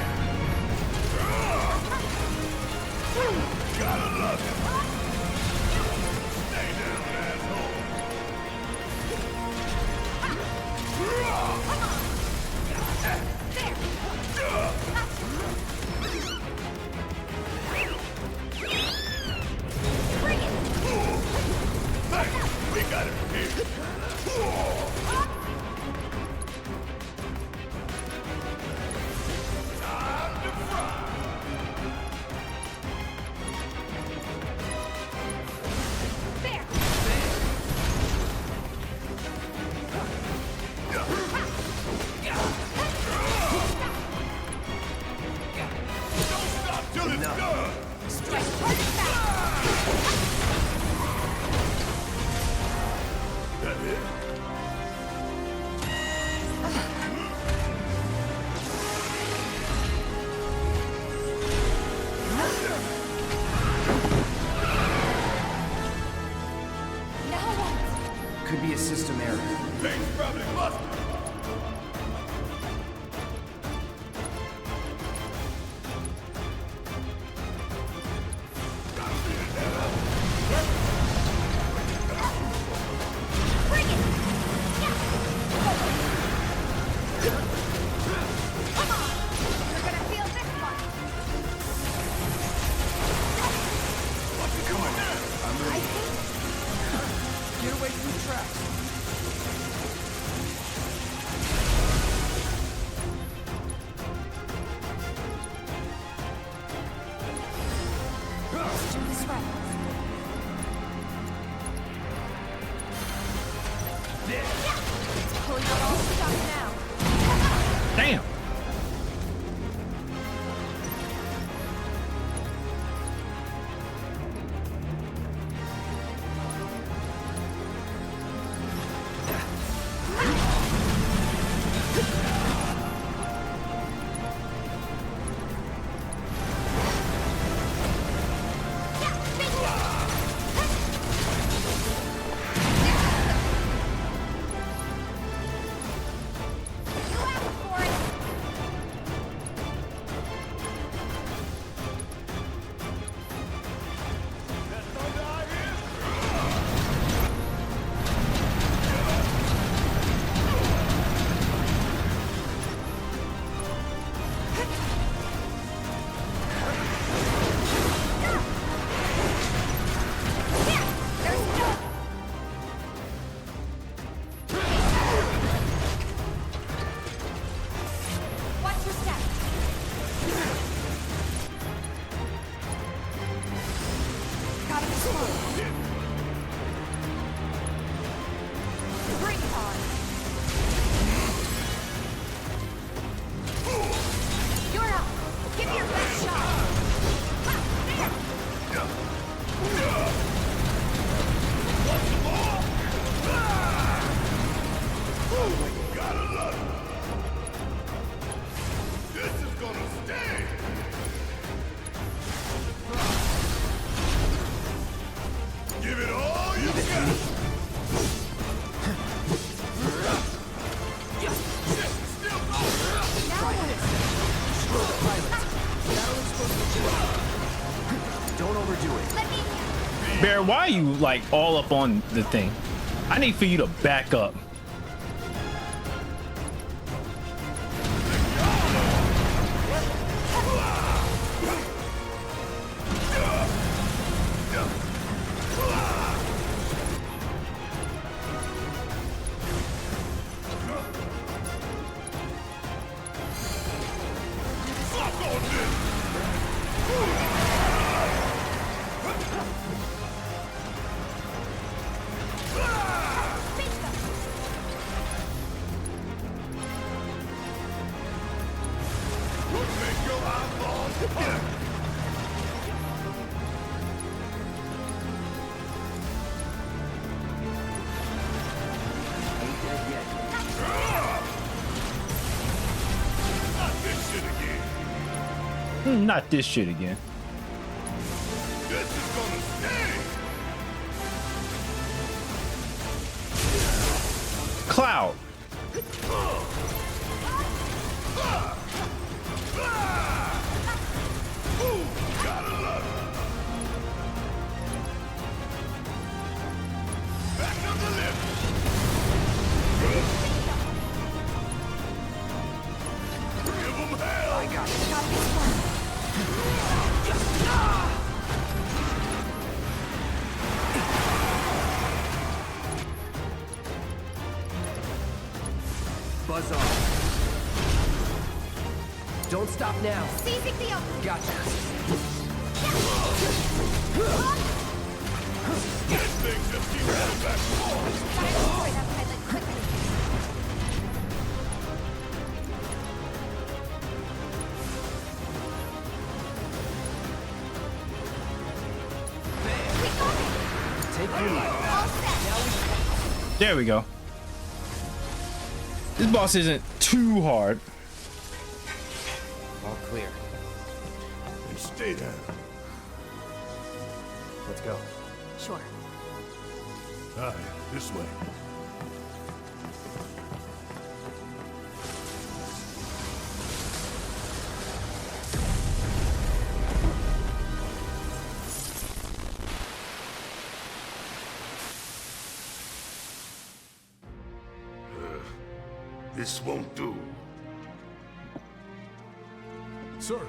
Gotta love it. Stay down, asshole. Thanks, we got it here. Time to fry. There. Don't stop till it's done. Strike hard and fast. That it? Now what? Could be a system error. Things probably busted. Bring it. Come on. You're gonna feel this one. What's it coming down? I think Get away from the tracks. let's do this right. It's pulling out all the stuff now. damn. You asked for it. overdo it. Let me. Bear, why are you like all up on the thing? I need for you to back up. Not this shit again. This is gonna stay. Cloud. Gotta love it. Back up the lift. Give them hell. I got it. Buzz off. Don't stop now. Seizing the open. Gotcha. This thing just keeps coming back. Gotta destroy that pilot quickly. We got it. Take your life. All set. There we go. This boss isn't too hard. All clear. And stay down. Let's go. Sure. Aye, this way. This won't do. Sir,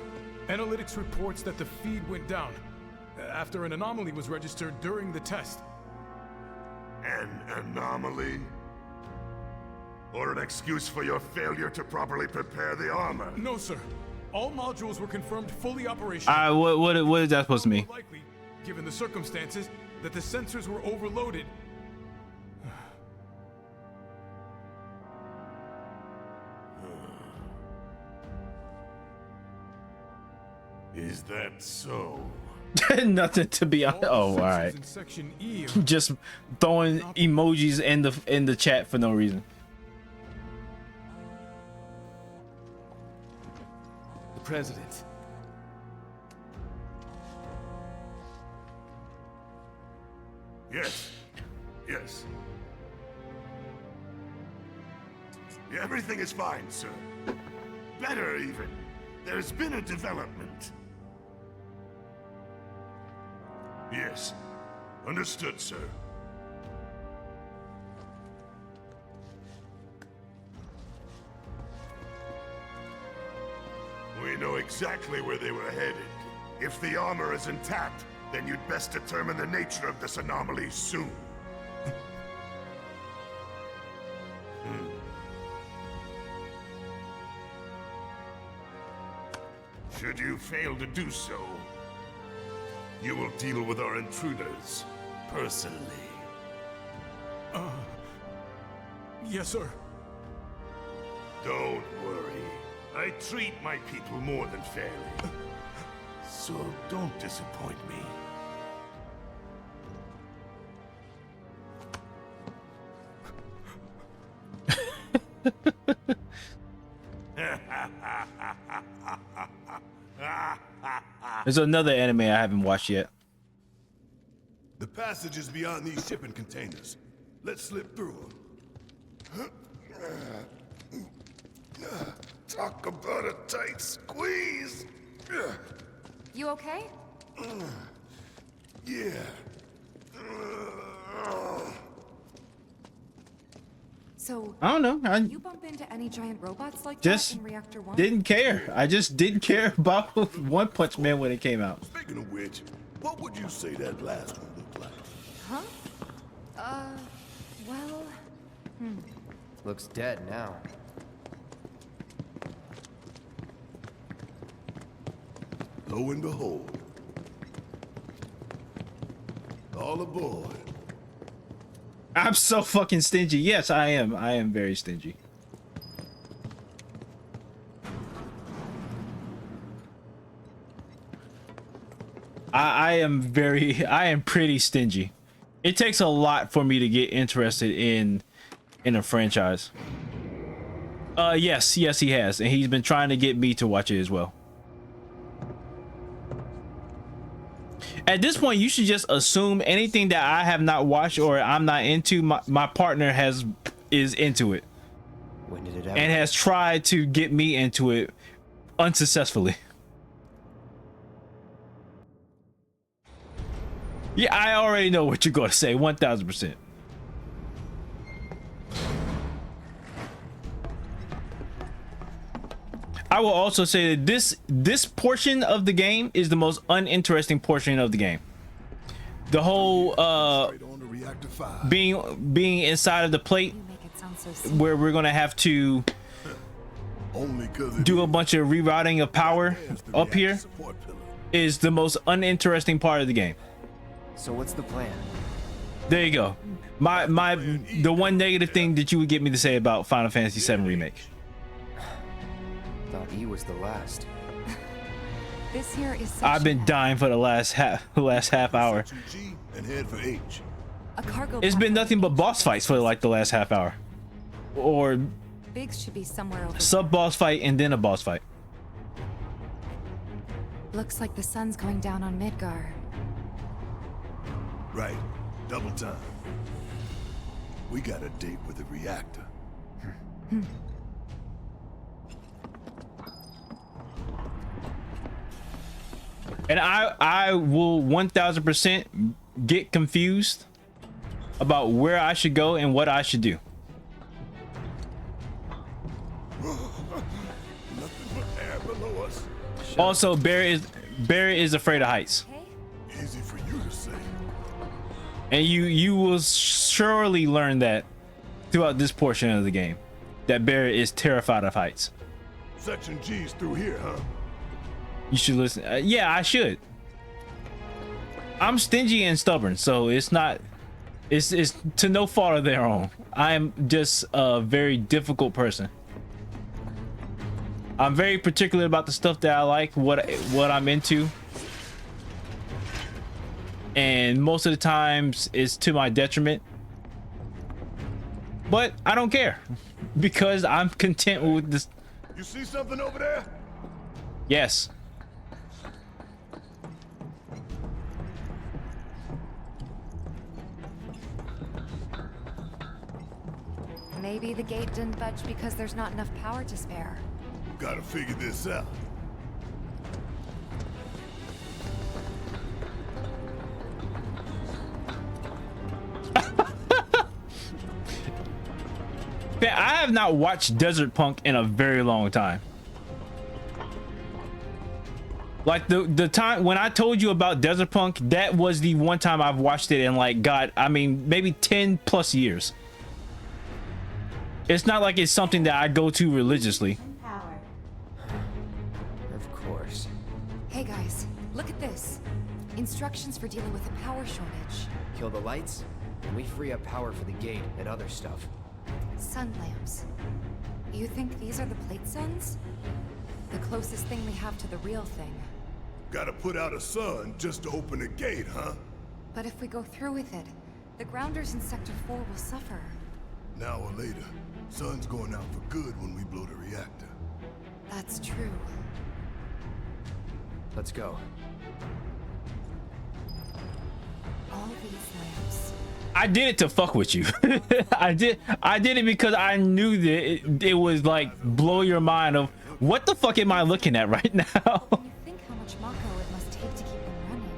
analytics reports that the feed went down after an anomaly was registered during the test. An anomaly? Or an excuse for your failure to properly prepare the armor? No, sir. All modules were confirmed fully operational. What is that supposed to mean? Likely, given the circumstances, that the sensors were overloaded. Is that so? Nothing to be honest. Oh, all right. In section E Just throwing emojis in the chat for no reason. The president. Yes. Yes. Yeah, everything is fine, sir. Better, even. There's been a development. Yes. Understood, sir. We know exactly where they were headed. If the armor is intact, then you'd best determine the nature of this anomaly soon. Should you fail to do so, you will deal with our intruders personally. Yes, sir. Don't worry. I treat my people more than fairly. So don't disappoint me. There's another anime I haven't watched yet. The passage is beyond these shipping containers. Let's slip through them. Talk about a tight squeeze. You okay? Yeah. So, I don't know. I you bump into any giant robots like just that in Reactor 1? didn't care. I just didn't care about One Punch Man when it came out. Speaking of which, what would you say that last one looked like? Huh? Well... Looks dead now. Lo and behold. All aboard. I'm so fucking stingy. Yes, I am. I am very stingy. I am pretty stingy. It takes a lot for me to get interested in a franchise. Yes, he has, and he's been trying to get me to watch it as well. At this point, you should just assume anything that I have not watched or I'm not into, my partner is into it. When did it happen? And has tried to get me into it unsuccessfully. Yeah, I already know what you're going to say, 1000%. I will also say that this portion of the game is the most uninteresting portion of the game. The whole being inside of the plate, where we're gonna have to do a bunch of rerouting of power up here, is the most uninteresting part of the game. So what's the plan? There you go. The one negative thing that you would get me to say about Final Fantasy VII Remake. Thought E was the last. This here is such I've been dying for the last half hour. And head for H. a cargo. It's been nothing but boss fights for like the last half hour, or Biggs should be somewhere over sub boss fight and then a boss fight. Looks like the sun's going down on Midgar. Right. Double time. We got a date with the reactor. And I will 1000% get confused about where I should go and what I should do. Nothing but air below us. Also, Barry is afraid of heights. Easy for you to say. And you will surely learn that throughout this portion of the game, that Barry is terrified of heights. Section G's through here, huh? You should listen. Yeah, I should. I'm stingy and stubborn, so it's to no fault of their own. I'm just a very difficult person. I'm very particular about the stuff that I like, what I'm into. And most of the times it's to my detriment. But I don't care because I'm content with this. You see something over there? Yes. Maybe the gate didn't budge because there's not enough power to spare. Gotta figure this out. Man, I have not watched Desert Punk in a very long time. Like the time when I told you about Desert Punk, that was the one time I've watched it in like, God, I mean, maybe 10 plus years. It's not like it's something that I go to religiously. Of course. Hey guys, look at this. Instructions for dealing with a power shortage. Kill the lights, and we free up power for the gate and other stuff. Sun lamps. You think these are the plate suns? The closest thing we have to the real thing. Gotta put out a sun just to open a gate, huh? But if we go through with it, the grounders in Sector 4 will suffer. Now or later, sun's going out for good when we blow the reactor. That's true. Let's go. All these lamps. I did it to fuck with you. I did it because I knew that it was like blow your mind of what the fuck am I looking at right now? When you think how much Mako it must take to keep them running.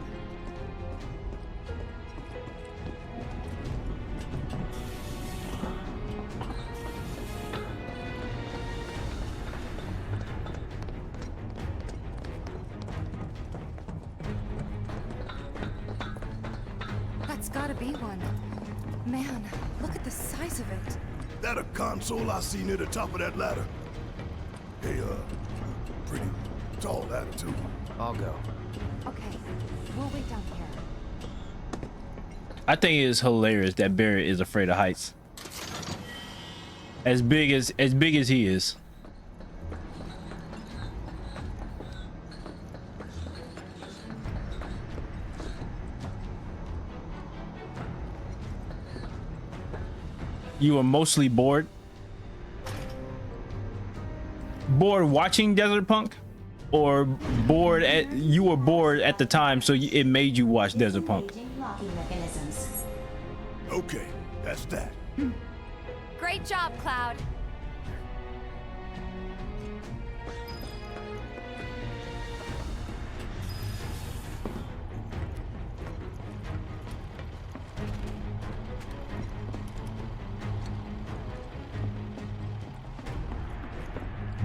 gotta be one. Man, look at the size of it. That a console I see near the top of that ladder? Hey, pretty tall ladder, too. I'll go. Okay, we'll wait down here. I think it is hilarious that Barrett is afraid of heights. As big as he is. You were mostly bored. Bored watching Desert Punk, or bored at you were bored at the time, so it made you watch Desert Punk. Okay, that's that. Great job, Cloud.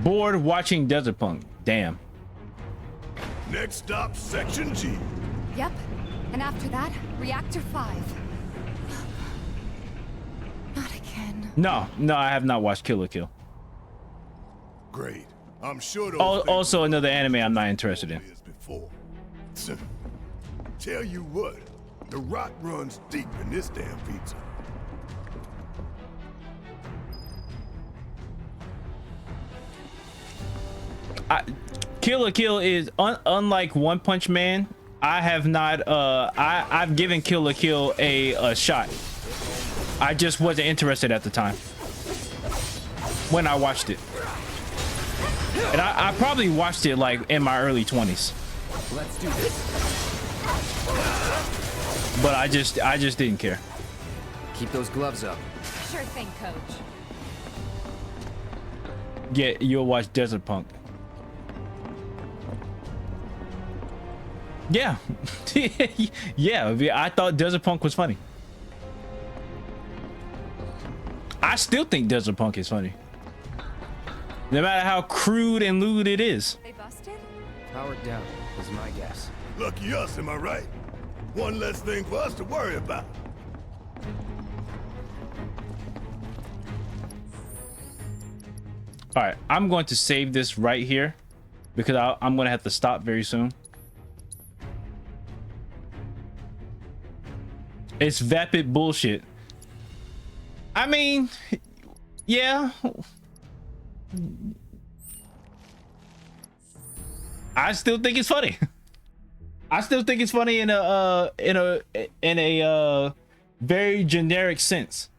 Bored watching Desert Punk. Damn. Next stop, Section G. Yep. And after that, Reactor 5. Not again. No, I have not watched Kill la Kill. Great. I'm sure those Also another anime I'm not interested in. Before. Tell you what, the rot runs deep in this damn pizza. Kill la Kill is unlike One Punch Man. I have not I've given Kill la Kill a shot. I just wasn't interested at the time when I watched it, and I probably watched it like in my early 20s. Let's do this. But I just didn't care. Keep those gloves up. Sure thing, Coach. Yeah, you'll watch Desert Punk. Yeah. Yeah, I thought Desert Punk was funny. I still think Desert Punk is funny. No matter how crude and lewd it is. They busted? Powered down is my guess. Lucky us, am I right? One less thing for us to worry about. All right, I'm going to save this right here because I'm going to have to stop very soon. It's vapid bullshit. I mean, yeah. I still think it's funny. I still think it's funny in a very generic sense.